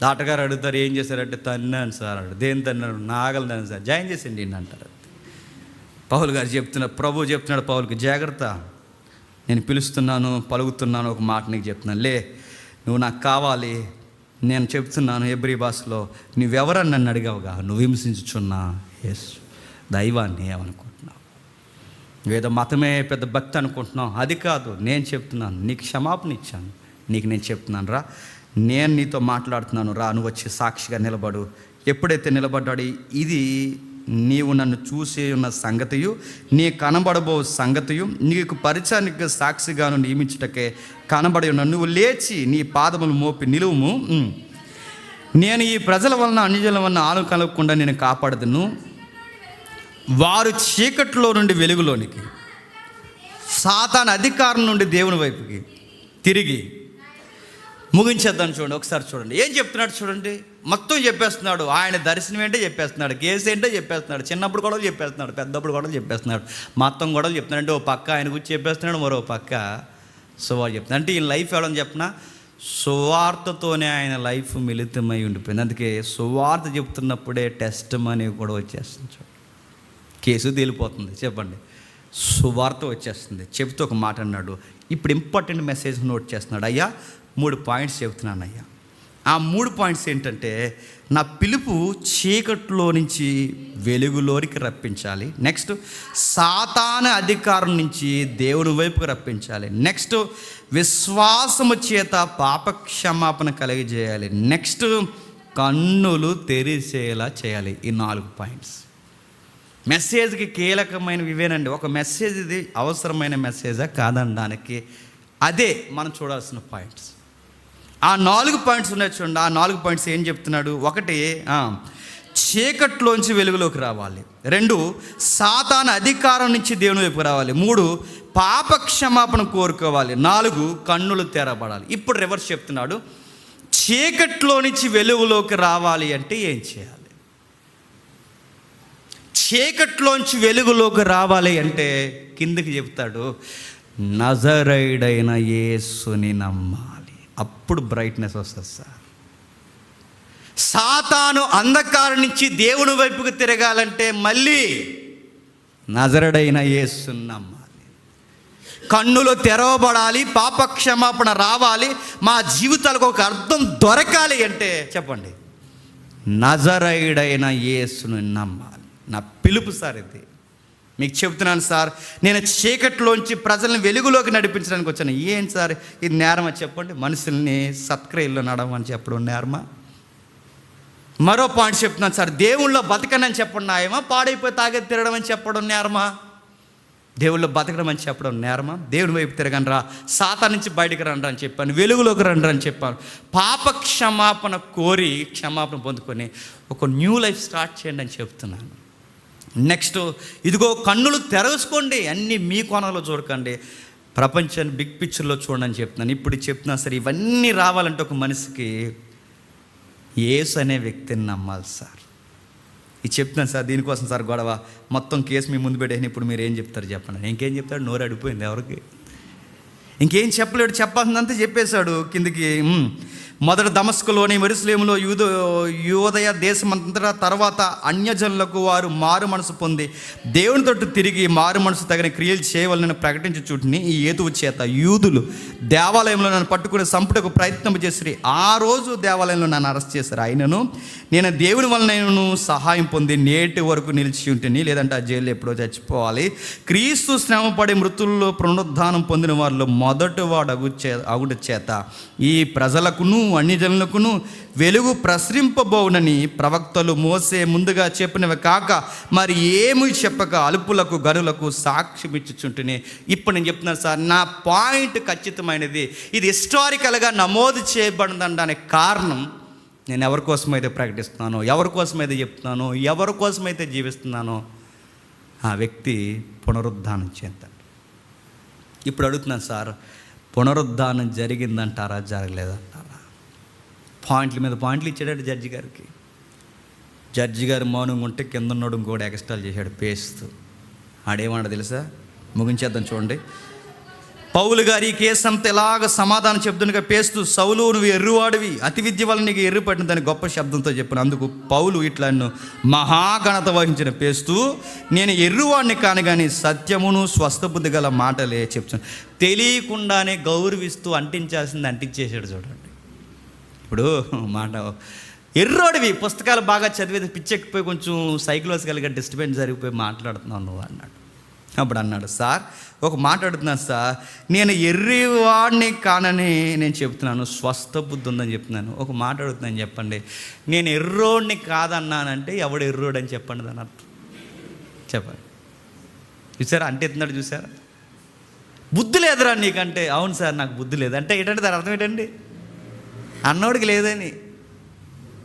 డాక్టర్గారు అడుగుతారు, ఏం చేశారంటే తన్నాను సార్ అడు. దేని తన్నాడు? నాగలు తన్నాను సార్. జాయిన్ చేసిండి అంటారు. పౌలు గారు చెప్తున్నారు, ప్రభు చెప్తున్నాడు పౌలుకి, జాగ్రత్త, నేను పిలుస్తున్నాను, పలుకుతున్నాను, ఒక మాట నీకు చెప్తున్నాను, లే, నువ్వు నాకు కావాలి, నేను చెప్తున్నాను హెబ్రీ భాషలో, నువ్వెవరని నన్ను అడిగావుగా, నువ్వు హింసించుచున్నా యేసు దైవాన్ని ఏమనుకుంటున్నావు? ఏదో మతమే పెద్ద భక్తి అనుకుంటున్నావు. అది కాదు, నేను చెప్తున్నాను, నీకు క్షమాపణ ఇచ్చాను, నీకు నేను చెప్తున్నాను, రా, నేను నీతో మాట్లాడుతున్నాను, రా, నువ్వు వచ్చి సాక్షిగా నిలబడు. ఎప్పుడైతే నిలబడ్డాడు, ఇది నీవు నన్ను చూసి ఉన్న సంగతియు, నీ కనబడబో సంగతియు, నీకు పరిచయానికి సాక్షిగాను నియమించుటకే కనబడి ఉన్న, నువ్వు లేచి నీ పాదములు మోపి నిలువుము. నేను ఈ ప్రజల వలన అన్యజనుల వలన ఆలు కలగకుండా నేను కాపాడుదును. వారు చీకట్లో నుండి వెలుగులోనికి, సాతాను అధికారం నుండి దేవుని వైపుకి తిరిగి, ముగించేద్దాం. చూడండి, ఒకసారి చూడండి ఏం చెప్తున్నాడు చూడండి. మొత్తం చెప్పేస్తున్నాడు. ఆయన దర్శనం ఏంటో చెప్పేస్తున్నాడు, కేసు ఏంటో చెప్పేస్తున్నాడు, చిన్నప్పుడు గొడవలు చెప్పేస్తున్నాడు, పెద్దప్పుడు గొడవలు చెప్పేస్తున్నాడు, మొత్తం గొడవలు చెప్తున్నాడు. అంటే ఓ పక్క ఆయన గురించి చెప్పేస్తున్నాడు, మరో పక్క సువార్త చెప్తున్నాడు. అంటే ఈ లైఫ్ ఎవడని చెప్పినా సువార్తతోనే ఆయన లైఫ్ మిళితమై ఉండిపోయింది. అందుకే సువార్త చెప్తున్నప్పుడే టెస్ట్ మనీ కూడా వచ్చేస్తుంది. చూడండి, కేసు తేలిపోతుంది. చెప్పండి, సువార్త వచ్చేస్తుంది. చెప్తూ ఒక మాట అన్నాడు. ఇప్పుడు ఇంపార్టెంట్ మెసేజ్ నోట్ చేస్తున్నాడు. అయ్యా 3 పాయింట్స్ చెబుతున్నాను అయ్యా. ఆ 3 పాయింట్స్ ఏంటంటే, నా పిలుపు చీకట్లో నుంచి వెలుగులోనికి రప్పించాలి. నెక్స్ట్, సాతాను అధికారం నుంచి దేవుని వైపుకు రప్పించాలి. నెక్స్ట్, విశ్వాసము చేత పాప క్షమాపణ కలిగజేయాలి. నెక్స్ట్, కన్నులు తెరిచేలా చేయాలి. ఈ 4 పాయింట్స్ మెసేజ్కి కీలకమైనవి ఇవేనండి. ఒక మెసేజ్ ఇది అవసరమైన మెసేజా కాదనడానికి అదే మనం చూడాల్సిన పాయింట్స్. ఆ 4 పాయింట్స్ ఉన్నాయి చూడండి. ఆ 4 పాయింట్స్ ఏం చెప్తున్నాడు? 1, చీకట్లోంచి వెలుగులోకి రావాలి. 2, సాతాను అధికారం నుంచి దేవుని వైపు రావాలి. 3, పాప క్షమాపణ కోరుకోవాలి. 4, కన్నులు తెరబడాలి. ఇప్పుడు రివర్స్ చెప్తున్నాడు. చీకట్లో నుంచి వెలుగులోకి రావాలి అంటే ఏం చేయాలి? చీకట్లోంచి వెలుగులోకి రావాలి అంటే కిందకి చెప్తాడు, నజరేయుడైన యేసుని నమ్మాలి. అప్పుడు బ్రైట్నెస్ వస్తుంది సార్. సాతాను అంధకారం నుంచి దేవుని వైపుకు తిరగాలంటే మళ్ళీ నజరేయుడైన యేసుని నమ్మాలి. కన్నులు తెరవబడాలి, పాప క్షమాపణ రావాలి, మా జీవితాలకు ఒక అర్థం దొరకాలి అంటే చెప్పండి, నజరేయుడైన యేసుని నమ్మాలి. నా పిలుపు సార్ ఇది. మీకు చెప్తున్నాను సార్, నేను చీకట్లోంచి ప్రజల్ని వెలుగులోకి నడిపించడానికి వచ్చాను. ఏం సార్ ఇది నేరమా చెప్పండి? మనుషుల్ని సత్క్రియల్లో నడవని చెప్పడం నేరమా? మరో పాయింట్ చెప్తున్నాను సార్, దేవుళ్ళో బతకనని చెప్పడం న్యాయమా? పాడైపోయి తాగే తిరగడం అని చెప్పడం నేరమా? దేవుళ్ళో బతకడం అని చెప్పడం నేరమా? దేవుని వైపు తిరగనరా, సాతాను నుంచి బయటకు రండి అని చెప్పాను, వెలుగులోకి రండి అని చెప్పాను. పాప క్షమాపణ కోరి క్షమాపణ పొందుకొని ఒక న్యూ లైఫ్ స్టార్ట్ చేయండి అని చెప్తున్నాను. నెక్స్ట్, ఇదిగో కన్నులు తెరచుకోండి, అన్నీ మీ కోణంలో చూడకండి, ప్రపంచాన్ని బిగ్ పిక్చర్లో చూడండి అని చెప్తున్నాను. ఇప్పుడు చెప్తున్నాను సార్, ఇవన్నీ రావాలంటే ఒక మనిషికి యేసు అనే వ్యక్తిని నమ్మాలి సార్. ఇది చెప్తున్నాను సార్, దీనికోసం సార్ గొడవ, మొత్తం కేసు మీ ముందు పెట్టేసి ఇప్పుడు మీరు ఏం చెప్తారు చెప్పండి. ఇంకేం చెప్తాడు? నోరు అడిపోయింది ఎవరికి, ఇంకేం చెప్పలేడు, చెప్పాల్సిందంతా చెప్పేశాడు. కిందికి మొదట దమస్కులోని యెరూషలేములో యూదయ దేశమంతటా తర్వాత అన్యజనులకు వారు మారు మనసు పొంది దేవుని తట్టు తిరిగి మారు మనసు తగిన క్రియలు చేయవాలని ప్రకటించి చుట్టుని ఈ హేతువు చేత యూదులు దేవాలయంలో నన్ను పట్టుకుని సంపుటకు ప్రయత్నం చేసి ఆ రోజు దేవాలయంలో నన్ను అరెస్ట్ చేశారు. అయినను నేను దేవుని వలన నేను సహాయం పొంది నేటి వరకు నిలిచి ఉంటేని, లేదంటే ఆ జైలు ఎప్పుడో చచ్చిపోవాలి. క్రీస్తు శ్రమపడి మృతుల్లో పునరుద్ధానం పొందిన వారిలో మొదటి వాడు అగుట చేత ఈ ప్రజలకును అన్యజనులకును వెలుగు ప్రసరింపబోవునని ప్రవక్తలు మోసే ముందుగా చెప్పినవి కాక మరి ఏమీ చెప్పక అలుపులకు గనులకు సాక్ష్యం ఇచ్చుచుంటేనే. ఇప్పుడు నేను చెప్తున్నాను సార్, నా పాయింట్ ఖచ్చితమైనది, ఇది హిస్టారికల్గా నమోదు చేయబడిందనడానికి కారణం నేను ఎవరి కోసమైతే ప్రకటిస్తున్నానో, ఎవరి కోసమైతే చెప్తున్నానో, ఎవరి కోసమైతే జీవిస్తున్నానో ఆ వ్యక్తి పునరుద్ధానం చెందాడు. ఇప్పుడు అడుగుతున్నాను సార్, పునరుద్ధానం జరిగిందంటారా జరగలేదంటారా? పాయింట్ల మీద పాయింట్లు ఇచ్చాడు జడ్జి గారికి. జడ్జి గారు మౌనంగా ఉంటే కింద ఉన్నాడు ఇంకోటి ఎక్స్ట్రాలు చేశాడు పేస్తూ. ఆడేమన్నాడు తెలుసా? ముగించేద్దాం చూడండి. పౌలు గారు ఈ కేసు అంతా ఎలాగ సమాధానం చెప్తుండగా పేస్తూ, సౌలు నువ్వు ఎర్రువాడివి, అతి విద్య వల్ల నీకు ఎర్రు పట్టిందని గొప్ప శబ్దంతో చెప్పిన. అందుకు పౌలు ఇట్లా మహాఘనత వహించిన పేస్తూ, నేను ఎర్రువాడిని కాను కానీ సత్యమును స్వస్థబుద్ధి గల మాటలే చెప్తాను. తెలియకుండానే గౌరవిస్తూ అంటించాల్సింది అంటించేసాడు. చూడండి ఇప్పుడు మాట, ఎర్రోడివి, పుస్తకాలు బాగా చదివేది పిచ్చెక్కిపోయి కొంచెం సైకలాజికల్గా డిస్టర్బెన్స్ జరిగిపోయి మాట్లాడుతున్నావు నువ్వు అన్నాడు. అప్పుడు అన్నాడు, సార్ ఒక మాట అడుగుతున్నాను సార్, నేను ఎర్రివాడిని కానని నేను చెప్తున్నాను, స్వస్థ బుద్ధి ఉందని చెప్తున్నాను. ఒక మాట అడుగుతున్నాను, చెప్పండి, నేను ఎర్రోడిని కాదన్నానంటే ఎవడు ఎర్రోడు అని చెప్పండి దాని అర్థం చెప్పండి. చూసారా అంటే ఎత్తున్నాడు, చూసారా? బుద్ధి లేదురా నీకంటే, అవును సార్ నాకు బుద్ధి లేదు అంటే ఏంటంటే దాని అర్థం ఏంటండి? అన్నోడికి లేదని.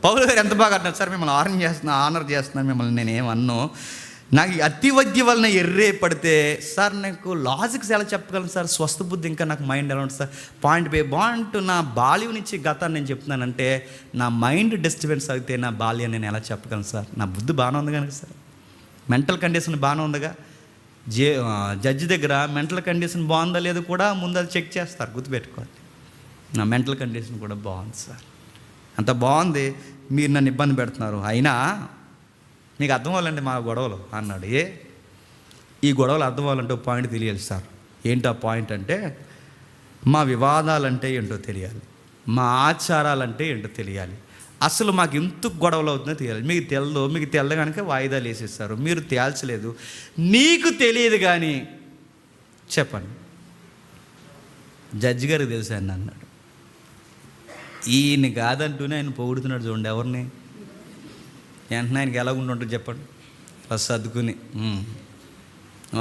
పౌలు గారు ఎంత బాగా అంటున్నారు, సార్ మిమ్మల్ని ఆనర్ చేస్తున్నాను మిమ్మల్ని, నేనేమన్నో, నాకు అతి వద్య వలన ఎర్రే పడితే సార్ నాకు లాజిక్స్ ఎలా చెప్పగలను సార్, స్వస్థ బుద్ధి ఇంకా నాకు మైండ్ ఎలా ఉంటుంది సార్, పాయింట్ బై పాయింట్ నా బాల్యం నుంచి గతాన్ని నేను చెప్తున్నానంటే నా మైండ్ డిస్టర్బెన్స్ అయితే నా బాల్యం నేను ఎలా చెప్పగలను సార్? నా బుద్ధి బాగానే ఉంది కనుక సార్, మెంటల్ కండిషన్ బాగానే ఉందిగా. జడ్జి దగ్గర మెంటల్ కండిషన్ బాగుందా లేదు కూడా ముందు అది చెక్ చేస్తారు, గుర్తుపెట్టుకోవాలి. నా మెంటల్ కండిషన్ కూడా బాగుంది సార్, అంత బాగుంది, మీరు నన్ను ఇబ్బంది పెడుతున్నారు, అయినా మీకు అర్థం అవ్వాలండి మా గొడవలు అన్నాడు. ఈ గొడవలు అర్థం అవ్వాలంటే పాయింట్ తెలియాలి సార్. ఏంటో ఆ పాయింట్ అంటే, మా వివాదాలంటే ఏంటో తెలియాలి, మా ఆచారాలంటే ఏంటో తెలియాలి, అసలు మాకు ఎందుకు గొడవలు అవుతుందో తెలియాలి. మీకు తెల్ల కనుక వాయిదాలు వేసేస్తారు, మీరు తేల్చలేదు, నీకు తెలియదు కానీ చెప్పండి. జడ్జి గారికి తెలుసా అని అన్నాడు. ఈయన కాదంటూనే ఆయన పొగుడుతున్నాడు చూడండి ఎవరిని. వెంటనే ఆయనకి ఎలా ఉంటుంటుంది చెప్పండి, అలా సర్దుకుని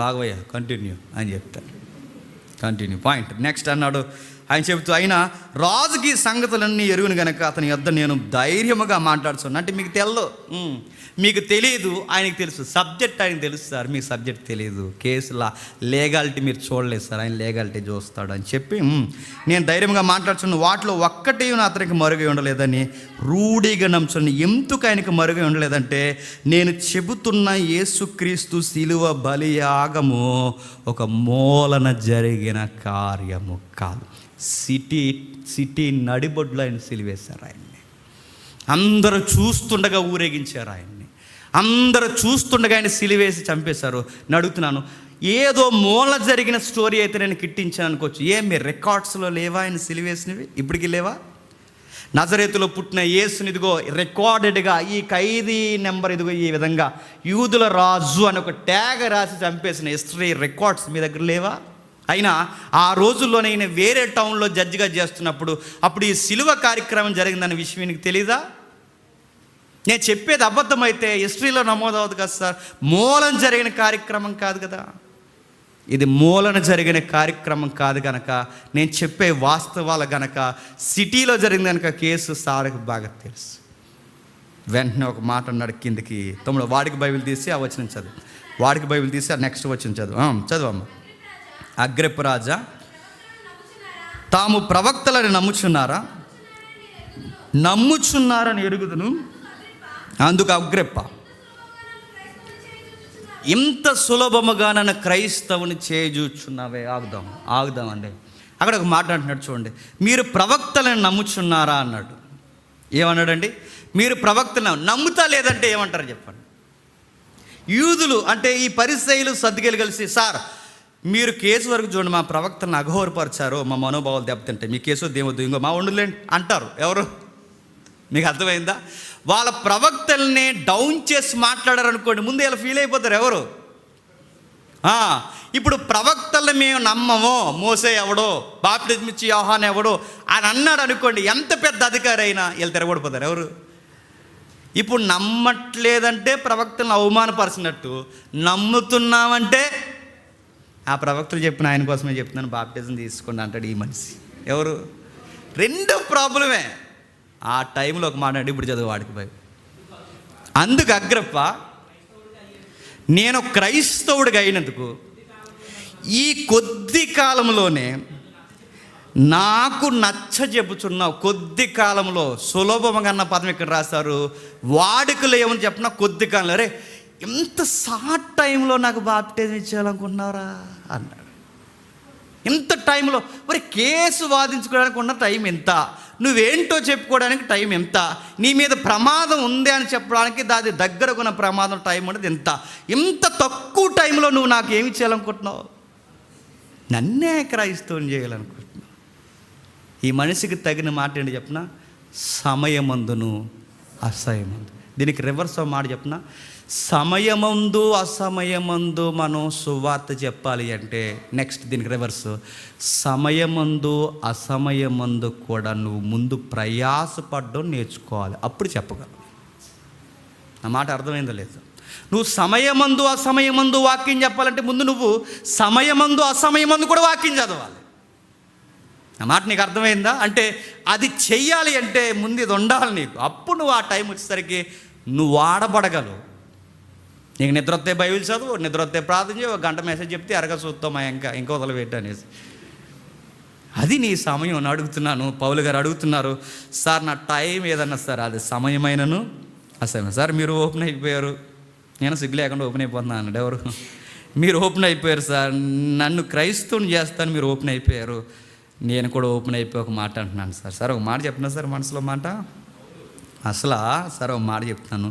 ఆగవయ్యా కంటిన్యూ అని చెప్తాను. కంటిన్యూ పాయింట్ నెక్స్ట్ అన్నాడు. ఆయన చెబుతూ, అయినా రాజుకి సంగతులన్నీ ఎరుగును కనుక అతని యొద్ద నేను ధైర్యముగా మాట్లాడుతున్నాను. అంటే మీకు తెల్లు, మీకు తెలియదు, ఆయనకి తెలుసు. సబ్జెక్ట్ ఆయనకు తెలుసు సార్, మీకు సబ్జెక్ట్ తెలియదు, కేసుల లీగాలిటీ మీరు చూడలేదు సార్, ఆయన లీగాలిటీ చూస్తాడు అని చెప్పి నేను ధైర్యంగా మాట్లాడుతున్నాను. వాటిలో ఒక్కటి అతనికి మరుగై ఉండలేదని రూఢిగా నమ్ముచున్నాను. ఎందుకు ఆయనకు మరుగై ఉండలేదంటే, నేను చెబుతున్న యేసుక్రీస్తు శిలువ బలియాగము ఒక మూలన జరిగిన కార్యము కాదు. సిటీ నడిబొడ్లో ఆయన సిలివేశారు ఆయన్ని. అందరూ చూస్తుండగా ఊరేగించారు ఆయన్ని, అందరూ చూస్తుండగా ఆయన సిలివేసి చంపేశారు. నేను అడుగుతున్నాను, ఏదో మూల జరిగిన స్టోరీ అయితే నేను కిట్టించాను అనుకోవచ్చు. మీ రికార్డ్స్లో లేవా ఆయన సిలివేసినవి? ఇప్పటికీ లేవా? నజరేతులో పుట్టిన యేసుని ఇదిగో రికార్డెడ్గా ఈ ఖైదీ నెంబర్ ఇదిగో ఈ విధంగా యూదుల రాజు అని ఒక ట్యాగ్ రాసి చంపేసిన హిస్టరీ రికార్డ్స్ మీ దగ్గర లేవా? అయినా ఆ రోజుల్లోనే ఈయన వేరే టౌన్లో జడ్జిగా చేస్తున్నప్పుడు అప్పుడు ఈ సిలువ కార్యక్రమం జరిగిందనే విషయం ఈయనకి తెలీదా? నేను చెప్పేది అబద్ధమైతే హిస్టరీలో నమోదవుతుంది కదా సార్. మూలన జరిగిన కార్యక్రమం కాదు కదా ఇది, మూలన జరిగిన కార్యక్రమం కాదు కనుక నేను చెప్పే వాస్తవాలు గనక సిటీలో జరిగింది కనుక కేసు సార్కి బాగా తెలుసు. వెంటనే ఒక మాట అన్నాడు కిందకి, తమ్ముడు వాడికి బైబిల్ తీసి ఆ వచనం చదువు, వాడికి బైబిల్ తీసి ఆ నెక్స్ట్ వచనం చదువమ్మ. అగ్రిప్ప రాజా, తాము ప్రవక్తలని నమ్ముచున్నారని ఎరుగుదును. అందుకు అగ్రిప్ప, ఇంత సులభముగా నన్ను క్రైస్తవుని చేజూచున్నావే. ఆగుదామండి. అక్కడ ఒక మాట అంటున్నాడు చూడండి, మీరు ప్రవక్తలను నమ్ముచున్నారా అన్నాడు. ఏమన్నాడండి? మీరు ప్రవక్తలను నమ్ముతా లేదంటే ఏమంటారు చెప్పండి? యూదులు అంటే ఈ పరిసయ్యులు సర్దుకెళ్ళి కలిసి, సార్ మీరు కేసు వరకు చూడండి, మా ప్రవక్తలను అఘోరపరిచారు, మా మనోభావాలు దెబ్బతింటాయి, మీ కేసు దేవద్దు, ఇంకో మా వండులేండి అంటారు. ఎవరు? మీకు అర్థమైందా? వాళ్ళ ప్రవక్తల్ని డౌన్ చేసి మాట్లాడారు అనుకోండి, ముందు ఇలా ఫీల్ అయిపోతారు. ఎవరు? ఇప్పుడు ప్రవక్తల్ని మేము నమ్మము, మోసే ఎవడో, బాప్టిజం ఇచ్చి యోహాను ఎవడో అని అన్నాడు అనుకోండి, ఎంత పెద్ద అధికారి అయినా వీళ్ళు తిరగబడిపోతారు. ఎవరు? ఇప్పుడు నమ్మట్లేదంటే ప్రవక్తలను అవమానపరిచినట్టు, నమ్ముతున్నామంటే ఆ ప్రవక్తలు చెప్పిన ఆయన కోసమే చెప్తున్నాను, బాప్టిజం తీసుకోండి అంటాడు ఈ మనిషి. ఎవరు? రెండు ప్రాబ్లమే. ఆ టైంలో ఒక మాట అంటే ఇప్పుడు చదువు వాడికి భయం. అందుకు అగ్రప్ప, నేను క్రైస్తవుడిగా అయినందుకు ఈ కొద్ది కాలంలోనే నాకు నచ్చ చెబుతున్నావు. కొద్ది కాలంలో సులభంగా అన్న పదం ఇక్కడ రాశారు. వాడుకలు ఏమని చెప్పినా కొద్ది కాలంలో. అరే ఇంత షార్ట్ టైంలో నాకు బాప్టిజం ఇచ్చేయాలనుకుంటున్నారా అన్నాడు. ఇంత టైంలో మరి కేసు వాదించుకోవడానికి ఉన్న టైం ఎంత, నువ్వేంటో చెప్పుకోవడానికి టైం ఎంత, నీ మీద ప్రమాదం ఉంది అని చెప్పడానికి దాని దగ్గరకు ఉన్న ప్రమాదం టైం అనేది ఎంత, ఇంత తక్కువ టైంలో నువ్వు నాకు ఏమి చేయాలనుకుంటున్నావు? నన్నే క్రైస్తవం చేయాలనుకుంటున్నావు. ఈ మనిషికి తగిన మాట ఏంటి చెప్పిన, సమయమందును అసమయమందు. దీనికి రివర్స్ మాట చెప్పిన, సమయమందు అసమయమందు మనం సువార్త చెప్పాలి అంటే నెక్స్ట్ దీనికి రివర్స్, సమయమందు అసమయమందు కూడా నువ్వు ముందు ప్రయాసపడడం నేర్చుకోవాలి, అప్పుడు చెప్పగలవు. నా మాట అర్థమైందో లేదు? నువ్వు సమయమందు అసమయమందు వాక్యం చెప్పాలంటే ముందు నువ్వు సమయమందు అసమయమందు కూడా వాక్యం చదవాలి. నా మాట నీకు అర్థమైందా? అంటే అది చెయ్యాలి అంటే ముందు ఇది ఉండాలి నీకు. అప్పుడు నువ్వు ఆ టైం వచ్చేసరికి నువ్వు వాడబడగలవు. నీకు నిద్ర వస్తే బైబిల్ చదువు, నిద్ర వస్తే ప్రార్థన చేయి, ఒక గంట మెసేజ్ చెప్తే అరగ చూస్తామా ఇంకా వదలు పెట్టు అనేసి. అది నీ సమయం అని అడుగుతున్నాను. పౌలు గారు అడుగుతున్నారు, సార్ నా టైం ఏదన్నా సార్ అది సమయమైనను అసమయం. సార్ మీరు ఓపెన్ అయిపోయారు, నేను సిగ్గు లేకుండా ఓపెన్ అయిపోతున్నాను అన్నాడు. ఎవరు? మీరు ఓపెన్ అయిపోయారు సార్, నన్ను క్రైస్తవుని చేస్తాను, మీరు ఓపెన్ అయిపోయారు, నేను కూడా ఓపెన్ అయిపోయి ఒక మాట అంటున్నాను సార్. సార్ ఒక మాట చెప్తున్నా సార్, మనసులో మాట అసలు సార్ ఒక మాట చెప్తాను,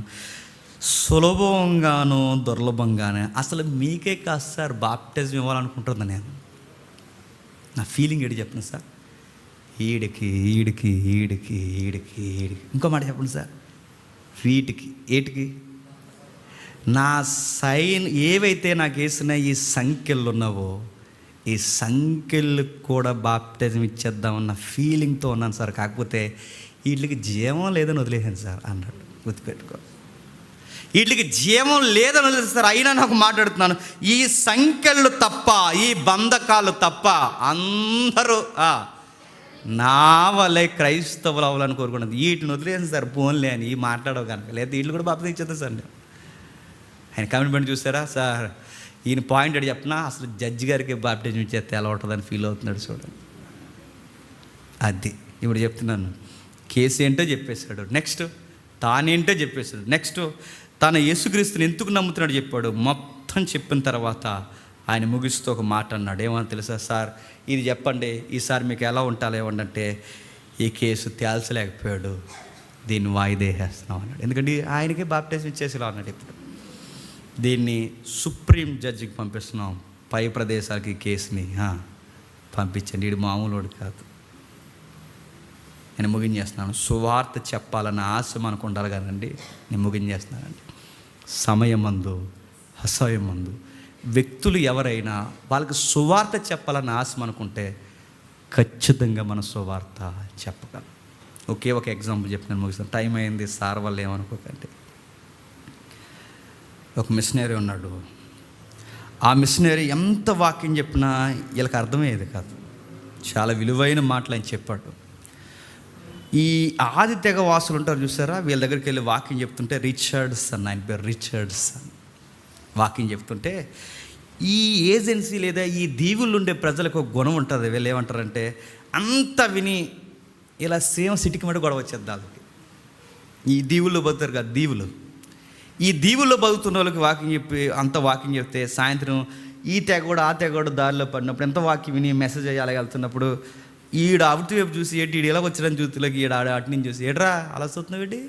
సులభంగాను దుర్లభంగానే అసలు మీకే కాదు సార్ బాప్టిజం ఇవ్వాలనుకుంటున్నాను నేను. నా ఫీలింగ్ ఏంటి చెప్పండి సార్, ఈడికి ఈడికి ఈడికి ఈడికి ఈడికి ఇంకో మాట చెప్పండి సార్, వీటికి ఏటికి నా సైన్ ఏవైతే నాకు వేసిన ఈ సంఖ్యలు ఉన్నావో ఈ సంఖ్యలకు కూడా బాప్టిజం ఇచ్చేద్దామన్న ఫీలింగ్తో ఉన్నాను సార్. కాకపోతే వీటికి జీవం లేదని వదిలేసాను సార్ అన్నాడు. గుర్తుపెట్టుకో, వీటికి జీవం లేదని వదిలేస్తారు. అయినా నాకు మాట్లాడుతున్నాను, ఈ సంఖ్యలు తప్ప, ఈ బంధకాలు తప్ప అందరూ నా వల్లే క్రైస్తవులు అవ్వాలని కోరుకున్నది. వీటిని వదిలేసాను సార్, ఫోన్లే అని ఈ మాట్లాడవు కనుక, లేదా వీళ్ళు కూడా బాప్టిజం ఇచ్చేద్దాం సార్. ఆయన కమిట్మెంట్ చూసారా సార్? ఈయన పాయింట్ అడి చెప్పినా అసలు జడ్జి గారికి బాప్టిజం ఇచ్చేస్తే ఎలా ఉంటుందని ఫీల్ అవుతున్నాడు చూడండి. అది ఇప్పుడు చెప్తున్నాను. కేసు ఏంటో చెప్పేశాడు, నెక్స్ట్ తానేంటో చెప్పేశాడు, నెక్స్ట్ తన యేసుక్రీస్తుని ఎందుకు నమ్ముతున్నాడు చెప్పాడు. మొత్తం చెప్పిన తర్వాత ఆయన ముగిస్తూ ఒక మాట అన్నాడు. ఏమని తెలుసా? సార్ ఇది చెప్పండి, ఈసారి మీకు ఎలా ఉంటాలో ఏమంటే ఈ కేసు తేల్చలేకపోయాడు, దీన్ని వాయిదా వేస్తున్నాం అన్నాడు. ఎందుకంటే ఆయనకే బాప్టిజం ఇచ్చేసేలా అన్నాడు. ఇప్పుడు దీన్ని సుప్రీం జడ్జికి పంపిస్తున్నాం, పై ప్రదేశాలకి కేసుని పంపించండి. వీడు మామూలు వాడు కాదు. నేను ముగించేస్తున్నాను. సువార్త చెప్పాలన్న ఆశ మనకు ఉండాలి కదండి. నేను ముగించేస్తున్నానండి. సమయమందు అసమయమందు వ్యక్తులు ఎవరైనా వాళ్ళకి సువార్త చెప్పాలన్న ఆశ మనకుంటే ఖచ్చితంగా మన సువార్త చెప్పగలం. ఒకే ఒక ఎగ్జాంపుల్ చెప్పినాను, ముగిస్తాను. టైం అయింది సార్ వల్ల ఏమనుకోకండి. ఒక మిషనరీ ఉన్నాడు. ఆ మిషనరీ ఎంత వాక్యం చెప్పినా వీళ్ళకి అర్థమయ్యేది కాదు. చాలా విలువైన మాటలు ఆయన చెప్పాడు. ఈ ఆది తెగ వాసులు ఉంటారు చూసారా, వీళ్ళ దగ్గరికి వెళ్ళి వాక్యం చెప్తుంటే రిచర్డ్సన్, ఆయన పేరు రిచర్డ్సన్, వాక్యం చెప్తుంటే ఈ ఏజెన్సీ లేదా ఈ దీవుల్లో ఉండే ప్రజలకు ఒక గుణం ఉంటుంది. వీళ్ళు ఏమంటారంటే అంత విని ఇలా సేమ్ సిటీకి మటు గొడవ వచ్చేది వాళ్ళకి. ఈ దీవుల్లో బతుకుతారు కదా, దీవులు, ఈ దీవుల్లో బతుకుతున్న వాళ్ళకి వాకింగ్ చెప్పి అంత వాకింగ్ చెప్తే సాయంత్రం ఈ తెగోడు ఆ తెగోడు దారిలో పడినప్పుడు ఎంత వాక్యం విని మెసేజ్ అయ్యి వెళ్తున్నప్పుడు ఈడ అవిటి వైపు చూసి ఏంటి ఈడు ఎలా వచ్చిన చూతులకి ఈడ ఆడ అటు నుంచి చూసి ఏడ్రా అలా చూస్తున్నావు ఏంటి,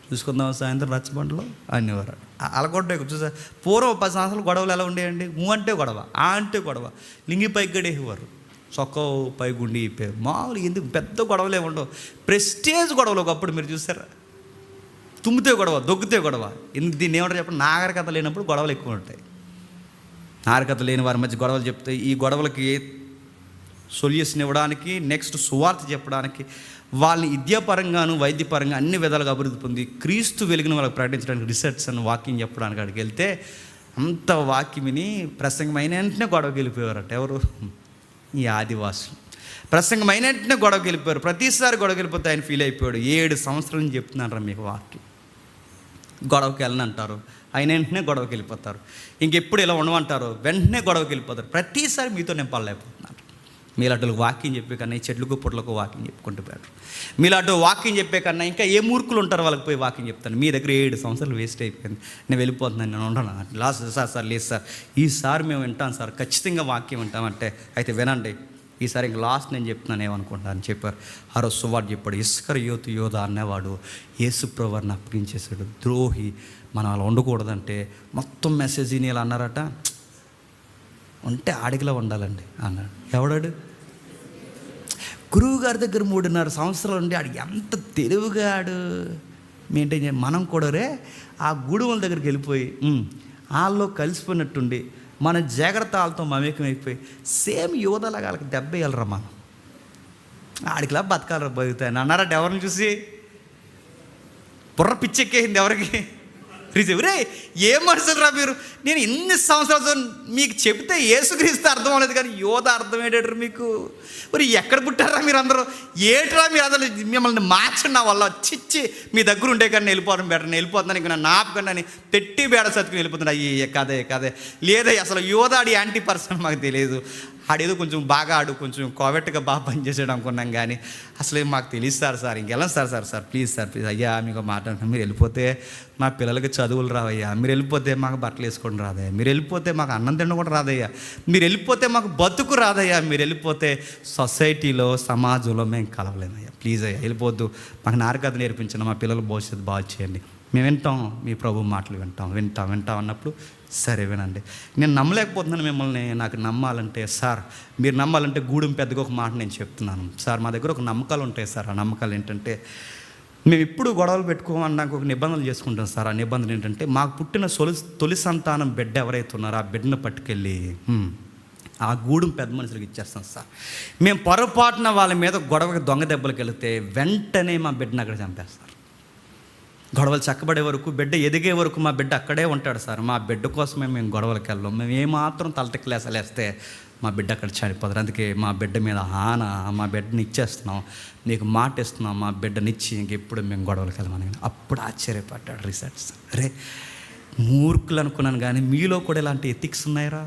చూసుకుందాం సాయంత్రం రచ్చబండలో అనేవారు. అలా కొట్టే చూసా. పూర్వం 10 సంవత్సరాలు గొడవలు ఎలా ఉండేయండి? అంటే గొడవ, అంటే గొడవ, లింగి పైకి గడేసేవారు, చొక్క పై గుండి ఇప్పారు. మామూలు ఎందుకు పెద్ద గొడవలే ఉండవు, ప్రెస్టేజ్ గొడవలు ఒకప్పుడు మీరు చూసారా. తుమ్మితే గొడవ, దొగ్గితే గొడవ. ఎందుకు దీన్ని ఏమంటారు చెప్పండి? నాగరికత లేనప్పుడు గొడవలు ఎక్కువ ఉంటాయి. నాగరికత లేని వారి మధ్య గొడవలు చెప్తే ఈ గొడవలకి సొల్యూషన్ ఇవ్వడానికి, నెక్స్ట్ సువార్త చెప్పడానికి, వాళ్ళని విద్యాపరంగాను వైద్యపరంగా అన్ని విధాలుగా అభివృద్ధి పొంది క్రీస్తు వెలుగును వాళ్ళకి ప్రకటించడానికి రీసెర్చ్ అని వాక్యం చెప్పడానికి అక్కడికి వెళ్తే అంత వాక్యం విని ప్రసంగమైన వెంటనే గొడవకి వెళ్ళిపోయారట. ఎవరు? ఈ ఆదివాసులు. ప్రసంగం అయిన వెంటనే గొడవకి వెళ్ళిపోయారు. ప్రతిసారి గొడవకి వెళ్ళిపోతే ఆయన ఫీల్ అయిపోయాడు. 7 సంవత్సరాల నుంచి చెప్తున్నారా మీకు వాక్యం, గొడవకి వెళ్ళని అంటారు, ఆయన వెంటనే గొడవకి వెళ్ళిపోతారు. ఇంకెప్పుడు ఇలా ఉండమంటారు, వెంటనే గొడవకి వెళ్ళిపోతారు. ప్రతిసారి మీతో నేను పడలేకపోతున్నాను. మీలాంటి వాక్యం చెప్పే కన్నా ఈ చెట్లకు పుట్లకు వాక్యం చెప్పుకుంటూ పోయారు. మీలాంటి వాక్యం చెప్పే కన్నా ఇంకా ఏ మూర్ఖులు ఉంటారు వాళ్ళకి పోయి వాక్యం చెప్తాను. మీ దగ్గర 7 సంవత్సరాలు వేస్ట్ అయిపోయింది, నేను వెళ్ళిపోతున్నాను, నేను ఉండను. లాస్ట్ సార్ లేదు సార్, ఈసారి మేము వింటాం సార్, ఖచ్చితంగా వాక్యం వింటామంటే అయితే వినండి, ఈసారి ఇంక లాస్ట్ నేను చెప్తున్నాను ఏమనుకుంటా అని చెప్పారు. ఆ రోజు సువార్త చెప్పాడు. ఇస్కరియోతు యోధ అనేవాడు యేసుప్రభువుని అప్పగించేశాడు. ద్రోహి, మనం అలా ఉండకూడదంటే మొత్తం మెసేజ్ ఇలా అన్నారట. ఉంటే ఆడికిలా ఉండాలండి అన్నాడు. ఎవడాడు? గురువు గారి దగ్గర 3.5 సంవత్సరాలు ఉండి ఆడు ఎంత తెలివిగాడు మెయింటైన్ చేయాలి. మనం కూడా ఆ గుడువుల దగ్గరికి వెళ్ళిపోయి వాళ్ళలో కలిసిపోయినట్టుండి మన జాగ్రత్త వాళ్ళతో మమేకమైపోయి సేమ్ యోధలాగా వాళ్ళకి దెబ్బ వేయాలరా మనం, ఆడికిలా బతకాలరా బతుకుతాయని అన్నారట. ఎవరిని చూసి? బుర్ర పిచ్చెక్కేసింది ఎవరికి? రే ఏం మనుషులు రా మీరు, నేను ఇన్ని సంవత్సరాలు మీకు చెప్తే యేసుక్రీస్తు అర్థం అవ్వలేదు కానీ యోధ అర్థం ఏంటారు మీకు? మరి ఎక్కడ పుట్టారా మీరు అందరూ? ఏట్రా మీరు అందరూ? మిమ్మల్ని మార్చండి నా వల్ల, చిచ్చి మీ దగ్గర ఉండే కానీ వెళ్ళిపోవడం బెటర్, నేను వెళ్ళిపోతున్నాను ఇంకా నన్ను ఆపకండి అని తెట్టి బేడ సత్తుకుని వెళ్ళిపోతున్నా. అయ్యే కదే లేదా అసలు యోధ ఆడి యాంటీ పర్సన్ మాకు తెలియదు, ఆడేదో కొంచెం బాగా ఆడు కొంచెం కోవెట్గా బాగా పనిచేసాడు అనుకున్నాం కానీ అసలు మాకు తెలియదు సార్ ఇంకెళ్ళం సార్ ప్లీజ్ అయ్యా మీకు మాట్లాడుతున్నాం, మీరు వెళ్ళిపోతే మా పిల్లలకి చదువులు రావయ్యా, మీరు వెళ్ళిపోతే మాకు బట్టలు వేసుకోవడం రాదయ్యా, మీరు వెళ్ళిపోతే మాకు అన్నం తినడం కూడా రాదయ్యా, మీరు వెళ్ళిపోతే మాకు బతుకు రాదయ్యా, మీరు వెళ్ళిపోతే సొసైటీలో సమాజంలో మేము కలవలేమయ్యా, ప్లీజ్ అయ్యా వెళ్ళిపోద్దు, మాకు నారకథ నేర్పించండి, మా పిల్లల భవిష్యత్తు బాగు చేయండి, మేము వింటాం మీ ప్రభు మాటలు వింటాం అన్నప్పుడు సరే వినండి. నేను నమ్మలేకపోతున్నాను మిమ్మల్ని, నాకు నమ్మాలంటే సార్ మీరు నమ్మాలంటే గూడెం పెద్దగా ఒక మాట నేను చెప్తున్నాను సార్. మా దగ్గర ఒక నమ్మకాలు ఉంటాయి సార్. ఆ నమ్మకాలు ఏంటంటే మేము ఇప్పుడు గొడవలు పెట్టుకోమన్నాక ఒక నిబంధనలు చేసుకుంటాం సార్. ఆ నిబంధన ఏంటంటే మాకు పుట్టిన తొలి సంతానం బిడ్డ ఎవరైతే ఉన్నారో ఆ బిడ్డను పట్టుకెళ్ళి ఆ గూడెం పెద్ద మనుషులకు ఇచ్చేస్తాం సార్. మేము పొరపాటున వాళ్ళ మీద గొడవకి దొంగ దెబ్బలకు వెళితే వెంటనే మా బిడ్డను అక్కడ చంపేస్తారు. గొడవలు చక్కబడే వరకు, బిడ్డ ఎదిగే వరకు మా బిడ్డ అక్కడే ఉంటాడు సార్. మా బిడ్డ కోసమే మేము గొడవలకు వెళ్ళాం. మేము ఏమాత్రం తలటెక్కలేసలేస్తే మా బిడ్డ అక్కడ చనిపోతారు. అందుకే మా బిడ్డ మీద మా బిడ్డని ఇచ్చేస్తున్నాం, నీకు మాట ఇస్తున్నాం, మా బిడ్డనిచ్చి ఇంకెప్పుడు మేము గొడవలకు వెళ్ళమని. అప్పుడు ఆశ్చర్యపడ్డాడు రీసెర్చ్. అరే మూర్ఖులు అనుకున్నాను కానీ మీలో కూడా ఇలాంటి ఎథిక్స్ ఉన్నాయరా,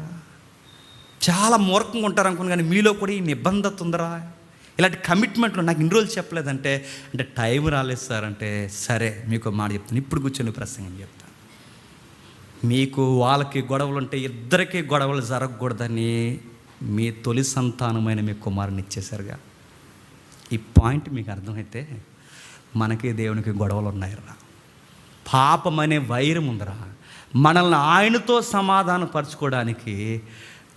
చాలా మూర్ఖంగా ఉంటారు అనుకున్నాను కానీ మీలో కూడా ఈ నిబంధత ఉందరా, ఇలాంటి కమిట్మెంట్లు నాకు ఇన్ని రోజులు చెప్పలేదంటే అంటే టైం రాలేదు సార్ అంటే సరే మీకు మాట చెప్తాను, ఇప్పుడు కూర్చొని ప్రసంగం చెప్తాను. మీకు వాళ్ళకి గొడవలు ఉంటే ఇద్దరికీ గొడవలు జరగకూడదని మీ తొలి సంతానమైన మీ కుమారుని ఇచ్చేశారుగా. ఈ పాయింట్ మీకు అర్థమైతే మనకి దేవునికి గొడవలు ఉన్నాయిరా, పాపం అనే వైరం ఉందిరా. మనల్ని ఆయనతో సమాధానపరచుకోవడానికి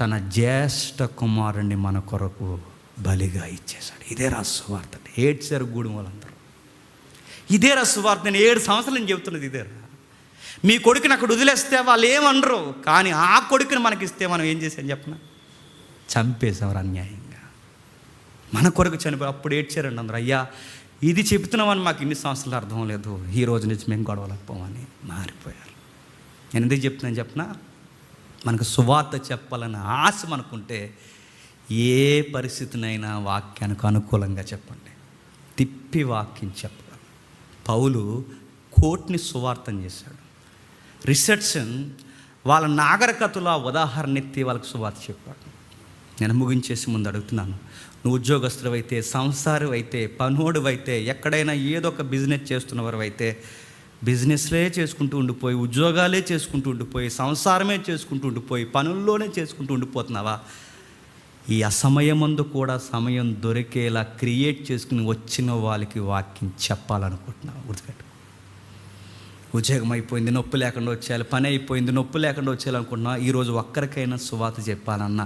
తన జ్యేష్ఠ కుమారుణ్ణి మన కొరకు బలిగా ఇచ్చేశాడు. ఇదే రా సువార్త. ఏడ్చారు గూడెం వాళ్ళందరూ. ఇదే రా సువార్త. నేను 7 సంవత్సరాలు నేను చెబుతున్నది ఇదేరా. మీ కొడుకుని అక్కడ వదిలేస్తే వాళ్ళు ఏమనరు, కానీ ఆ కొడుకుని మనకిస్తే మనం ఏం చేసాం చెప్పిన? చంపేశారు అన్యాయంగా. మన కొరకు చనిపోయి అప్పుడు ఏడ్చారండి అందరూ. అయ్యా ఇది చెబుతున్నామని మాకు ఇన్ని సంవత్సరాలు అర్థం లేదు, ఈ రోజు నుంచి మేము గొడవలేకపోమని మారిపోయారు. నేను ఎందుకు చెప్తున్నాను చెప్పిన? మనకు సువార్త చెప్పాలన్న ఆశ మనకుంటే ఏ పరిస్థితినైనా వాక్యానికి అనుకూలంగా చెప్పండి, తిప్పి వాక్యం చెప్పగలం. పౌలు కోట్ని సువార్తం చేశాడు. రిసెప్షన్ వాళ్ళ నాగరికతలో ఉదాహరణ ఎత్తి వాళ్ళకి సువార్త చెప్పాడు. నేను ముగించేసి ముందు అడుగుతున్నాను, నువ్వు ఉద్యోగస్తుడు అయితే, సంసారం అయితే, పనోడు అయితే, ఎక్కడైనా ఏదో ఒక బిజినెస్ చేస్తున్నవారు అయితే, బిజినెస్లే చేసుకుంటూ ఉండిపోయి, ఉద్యోగాలే చేసుకుంటూ ఉండిపోయి, సంసారమే చేసుకుంటూ ఉండిపోయి, పనుల్లోనే చేసుకుంటూ ఉండిపోతున్నావా? ఈ అసమయమందు కూడా సమయం దొరికేలా క్రియేట్ చేసుకుని వచ్చిన వాళ్ళకి వాక్యం చెప్పాలనుకుంటున్నావు. గుర్తుపెట్టు. ఉద్యోగం అయిపోయింది, నొప్పి లేకుండా వచ్చేయాలి, పని అయిపోయింది, నొప్పి లేకుండా వచ్చేయాలనుకుంటున్నావు. ఈరోజు ఒక్కరికైనా సువార్త చెప్పాలన్న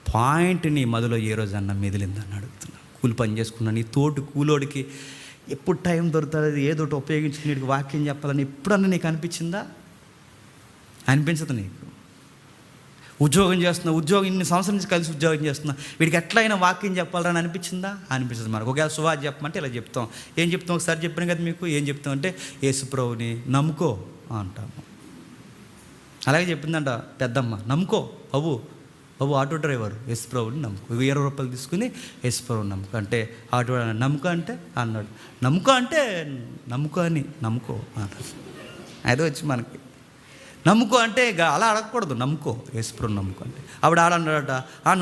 పాయింట్ నీ మదిలో ఏ రోజన్నా మెదిలిందని అడుగుతున్నా. కూలి పని చేసుకున్నా నీ తోటి కూలోడికి ఎప్పుడు టైం దొరుకుతుంది ఏదో ఒకటి ఉపయోగించుకుని నీకు వాక్యం చెప్పాలని ఎప్పుడన్నా నీకు అనిపించిందా? అనిపించదు నీకు. ఉద్యోగం చేస్తున్నా, ఉద్యోగం ఇన్ని సంవత్సరాల నుంచి కలిసి ఉద్యోగం చేస్తున్నా, వీడికి ఎట్లయినా వాక్యం చెప్పాలని అనిపించిందా? అనిపించదు మనకు. ఒకవేళ సువార్త చెప్పమంటే ఇలా చెప్తాం. ఏం చెప్తాం? ఒకసారి చెప్పాను కదా మీకు. ఏం చెప్తాం అంటే యేసు ప్రభువుని నమ్ముకో అంటాము. అలాగే చెప్పిందంట పెద్దమ్మ, నమ్ముకో బాబు బాబు ఆటో డ్రైవర్ యేసు ప్రభుని నమ్ముకో, 20 రూపాయలు తీసుకుని యేసు ప్రభుని నమ్ముకో అంటే ఆటో నమ్ముకో అంటే అన్నాడు. నమ్ముకో అంటే నమ్ముకో అని నమ్ముకో అన్నాడు. అదే వచ్చి మనకి నమ్ముకో అంటే అలా అడగకూడదు, నమ్ముకో యేసు ప్రభుని నమ్ముకో అంటే. అప్పుడు ఆడన్నాడట,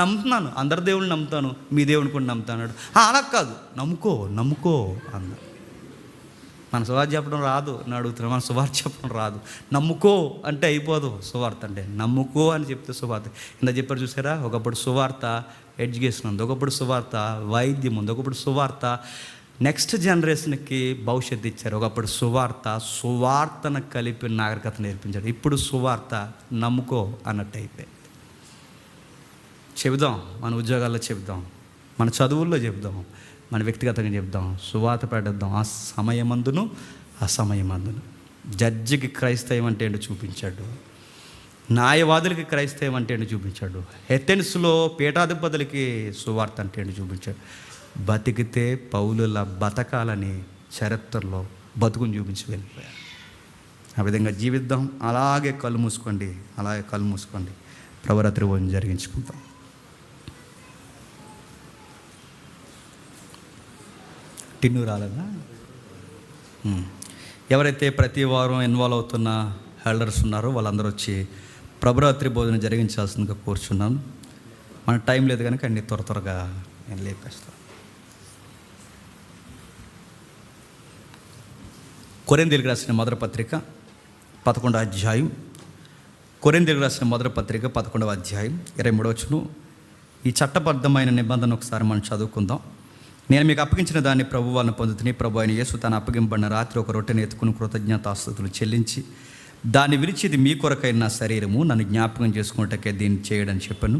నమ్ముతున్నాను, అందరి దేవుడిని నమ్ముతాను, మీ దేవుని కూడా నమ్ముతాడు. అలా కాదు, నమ్ముకో నమ్ముకో అన్నాడు. మన సువార్త చెప్పడం రాదు అని అడుగుతున్నాం, మన సువార్త చెప్పడం రాదు. నమ్ముకో అంటే అయిపోదు సువార్త అంటే, నమ్ముకో అని చెప్తే సువార్త. ఇందా చెప్పారు చూసారా, ఒకప్పుడు సువార్త ఎడ్యుకేషన్ ఉంది, ఒకప్పుడు సువార్త వైద్యం ఉంది, ఒకప్పుడు సువార్త నెక్స్ట్ జనరేషన్కి భవిష్యత్తు ఇచ్చారు, ఒకప్పుడు సువార్తను కలిపి నాగరికత నేర్పించారు. ఇప్పుడు సువార్త నమ్ముకో అన్నట్టు అయిపోయింది. చెబుదాం, మన ఉద్యోగాల్లో చెబుదాం, మన చదువుల్లో చెబుదాం, మన వ్యక్తిగతంగా చెప్దాం, సువార్త పెట్టేద్దాం. ఆ సమయమందును అసమయమందును. జడ్జికి క్రైస్తవం అంటే ఏంటో చూపించాడు, న్యాయవాదులకి క్రైస్తవం అంటే ఏంటో చూపించాడు, ఎథెన్స్లో పీఠాధిపతులకి సువార్త అంటే ఏంటో చూపించాడు. బతికితే పౌలుల బతకాలని చరిత్రలో బతుకుని చూపించి వెళ్ళిపోయారు. ఆ విధంగా జీవిద్దాం. అలాగే కళ్ళు మూసుకోండి, ప్రభురాత్రి భోజనం జరిగించుకుందాం. టిన్ను రాలేదా? ఎవరైతే ప్రతి వారం ఇన్వాల్వ్ అవుతున్న హెల్డర్స్ ఉన్నారో వాళ్ళందరూ వచ్చి ప్రభురాత్రి భోజనం జరిగించాల్సిందిగా కోరుచున్నాను. మనకు టైం లేదు కనుక అన్ని త్వరగా నేను లేపేస్తాను. కొరింథీయులకు రాసిన మొదటి పత్రిక 11వ అధ్యాయం, కొరింథీయులకు రాసిన మొదటి పత్రిక 11వ అధ్యాయం 23వ వచనం. ఈ చట్టబద్ధమైన నిబంధన ఒకసారి మనం చదువుకుందాం. నేను మీకు అప్పగించిన దాన్ని ప్రభు వాళ్ళని పొందుతుని, ప్రభు అయిన యేసు తను అప్పగింపబడిన రాత్రి ఒక రొట్టెని ఎత్తుకుని కృతజ్ఞతాస్తుతులు చెల్లించి దాన్ని విరిచి, ఇది మీ కొరకైన నా శరీరము, నన్ను జ్ఞాపకం చేసుకున్నట్టకే దీన్ని చేయడని చెప్పాను.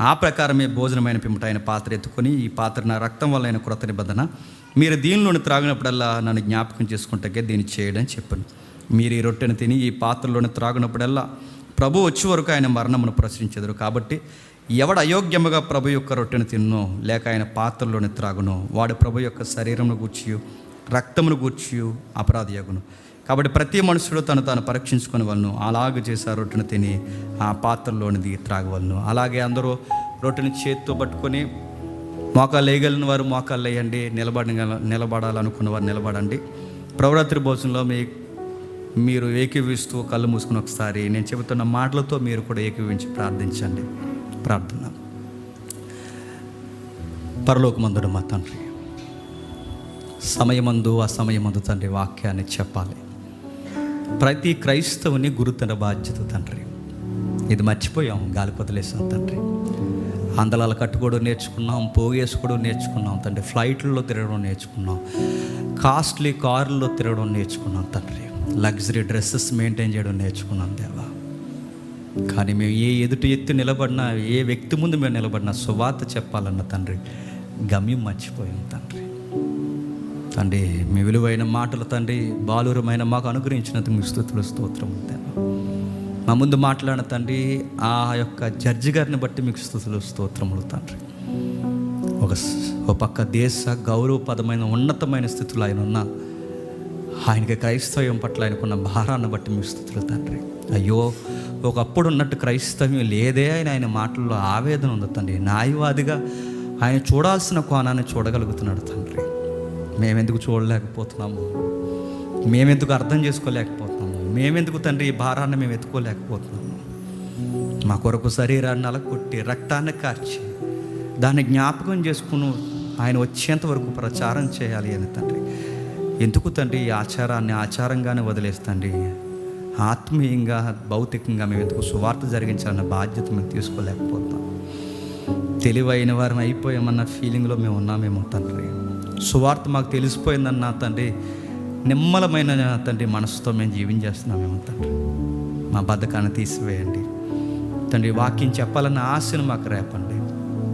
ఆ ప్రకారమే భోజనమైన పిమ్మట ఆయన పాత్ర ఎత్తుకొని, ఈ పాత్ర నా రక్తం వల్ల అయిన కృత నిబంధన, మీరు దీనిలోని త్రాగినప్పుడల్లా నన్ను జ్ఞాపకం చేసుకుంటకే దీన్ని చేయడని చెప్పాను. మీరు ఈ రొట్టెను తిని ఈ పాత్రలోని త్రాగినప్పుడల్లా ప్రభు వచ్చే వరకు ఆయన మరణమును ప్రశ్నించెదరు. కాబట్టి ఎవడు అయోగ్యముగా ప్రభు యొక్క రొట్టెను తిన్నో లేక ఆయన పాత్రలోని త్రాగునో వాడు ప్రభు యొక్క శరీరమును గూర్చియు రక్తమును గూర్చియు అపరాధియగును. కాబట్టి ప్రతి మనుషుడు తాను పరీక్షించుకుని వాళ్ళను అలాగే చేసి ఆ రొట్టెను తిని ఆ పాత్రలోనిది త్రాగవలను. అలాగే అందరూ రొట్టెని చేతితో పట్టుకొని, మోకాలు వేయగలిగిన వారు మోకాలు వేయండి, నిలబడాలనుకున్న వారు నిలబడండి. ప్రభురాత్రి భోజనంలో మీరు ఏకీవిస్తూ కళ్ళు మూసుకుని ఒకసారి నేను చెబుతున్న మాటలతో మీరు కూడా ఏకీవించి ప్రార్థించండి. ప్రార్థన. పరలోకమందున మా తండ్రి, సమయమందు అసమయమందు తండ్రి వాక్యాన్ని చెప్పాలి. ప్రతి క్రైస్తవుని గురుతర బాధ్యత తండ్రి. ఇది మర్చిపోయాం, గాలిపొదలేసాం తండ్రి. అందలాలు కట్టుకోవడం నేర్చుకున్నాం, పోగేసుకోవడం నేర్చుకున్నాం తండ్రి, ఫ్లైట్లలో తిరగడం నేర్చుకున్నాం, కాస్ట్లీ కార్లలో తిరగడం నేర్చుకున్నాం తండ్రి, లగ్జరీ డ్రెస్సెస్ మెయింటైన్ చేయడం నేర్చుకున్నాం దేవా. కానీ మేము ఏ ఎత్తి నిలబడినా, ఏ వ్యక్తి ముందు మేము నిలబడినా సువార్త చెప్పాలన్న తండ్రి గమ్యం మర్చిపోయాం తండ్రి. తండ్రి మీ విలువైన మాటలు తండ్రి బాలురమైన మాకు అనుగ్రహించినందుకు మీ స్తుతులు స్తోత్రము దేవా. మా ముందు మాట్లాడిన తండ్రి ఆ యొక్క జడ్జి గారిని బట్టి మీకు స్తుతులు స్తోత్రములు తండ్రి. ఒక పక్క దేశ గౌరవపదమైన ఉన్నతమైన స్థితిలో ఆయన ఉన్న ఆయనకి క్రైస్తవ్యం పట్ల ఆయనకున్న భారాన్ని బట్టి మీకు స్తుతులు తండ్రి. అయ్యో ఒకప్పుడు ఉన్నట్టు క్రైస్తవ్యం లేదే అని ఆయన మాటల్లో ఆవేదన ఉంది తండ్రి. న్యాయవాదిగా ఆయన చూడాల్సిన కోణాన్ని చూడగలుగుతున్నాడు తండ్రి. మేమెందుకు చూడలేకపోతున్నాము, మేమెందుకు అర్థం చేసుకోలేకపోతున్నాము, మేమెందుకు తండ్రి ఈ భారాన్ని మేము ఎత్తుకోలేకపోతున్నాము. మా కొరకు శరీరాన్ని అలకొట్టి రక్తాన్ని కార్చి దాన్ని జ్ఞాపకం చేసుకుని ఆయన వచ్చేంత వరకు ప్రచారం చేయాలి అని తండ్రి. ఎందుకు తండ్రి ఈ ఆచారాన్ని ఆచారంగానే వదిలేస్తండి, ఆత్మీయంగా భౌతికంగా మేము ఎందుకు సువార్త జరిగించాలన్న బాధ్యత మేము తీసుకోలేకపోతాం. తెలివైన వారిని అయిపోయామన్న ఫీలింగ్లో మేము ఉన్నామేమో తండ్రి. సువార్త మాకు తెలిసిపోయిందన్న తండ్రి నిమ్మలమైన తండ్రి మనసుతో మేము జీవించేస్తున్నామేమో తండ్రి. మా బద్ధకాన్ని తీసివేయండి తండ్రి. వాక్యం చెప్పాలన్న ఆశను మాకు రేపండి.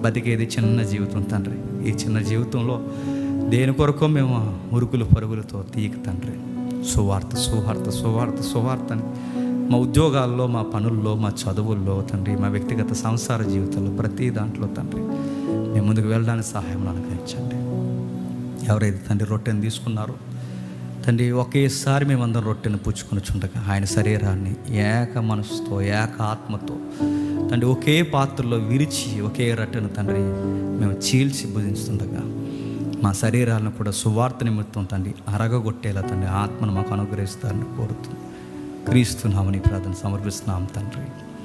బతికేది చిన్న జీవితం తండ్రి. ఈ చిన్న జీవితంలో దేని కొరకో మేము ఉరుకులు పరుగులతో తీయక తండ్రి సువార్త సువార్త సువార్త సువార్త అని మా ఉద్యోగాల్లో, మా పనుల్లో, మా చదువుల్లో తండ్రి, మా వ్యక్తిగత సంసార జీవితంలో ప్రతి దాంట్లో తండ్రి మేము ముందుకు వెళ్ళడానికి సహాయం అనుగ్రహించండి. ఎవరైతే తండ్రి రొట్టెని తీసుకున్నారో తండ్రి ఒకేసారి మేమందరం రొట్టెను పుచ్చుకొని చుండగా ఆయన శరీరాన్ని ఏక మనసుతో ఏక ఆత్మతో తండ్రి ఒకే పాత్రలో విరిచి ఒకే రొట్టెను తండ్రి మేము చీల్చి భుజిస్తుండగా మా శరీరాలను కూడా సువార్త నిమిత్తం తండ్రి అరగగొట్టేలా తండ్రి ఆత్మను మాకు అనుగ్రహిస్తారని కోరుతూ క్రీస్తు నామమున ప్రార్థన సమర్పిస్తున్నాం తండ్రి.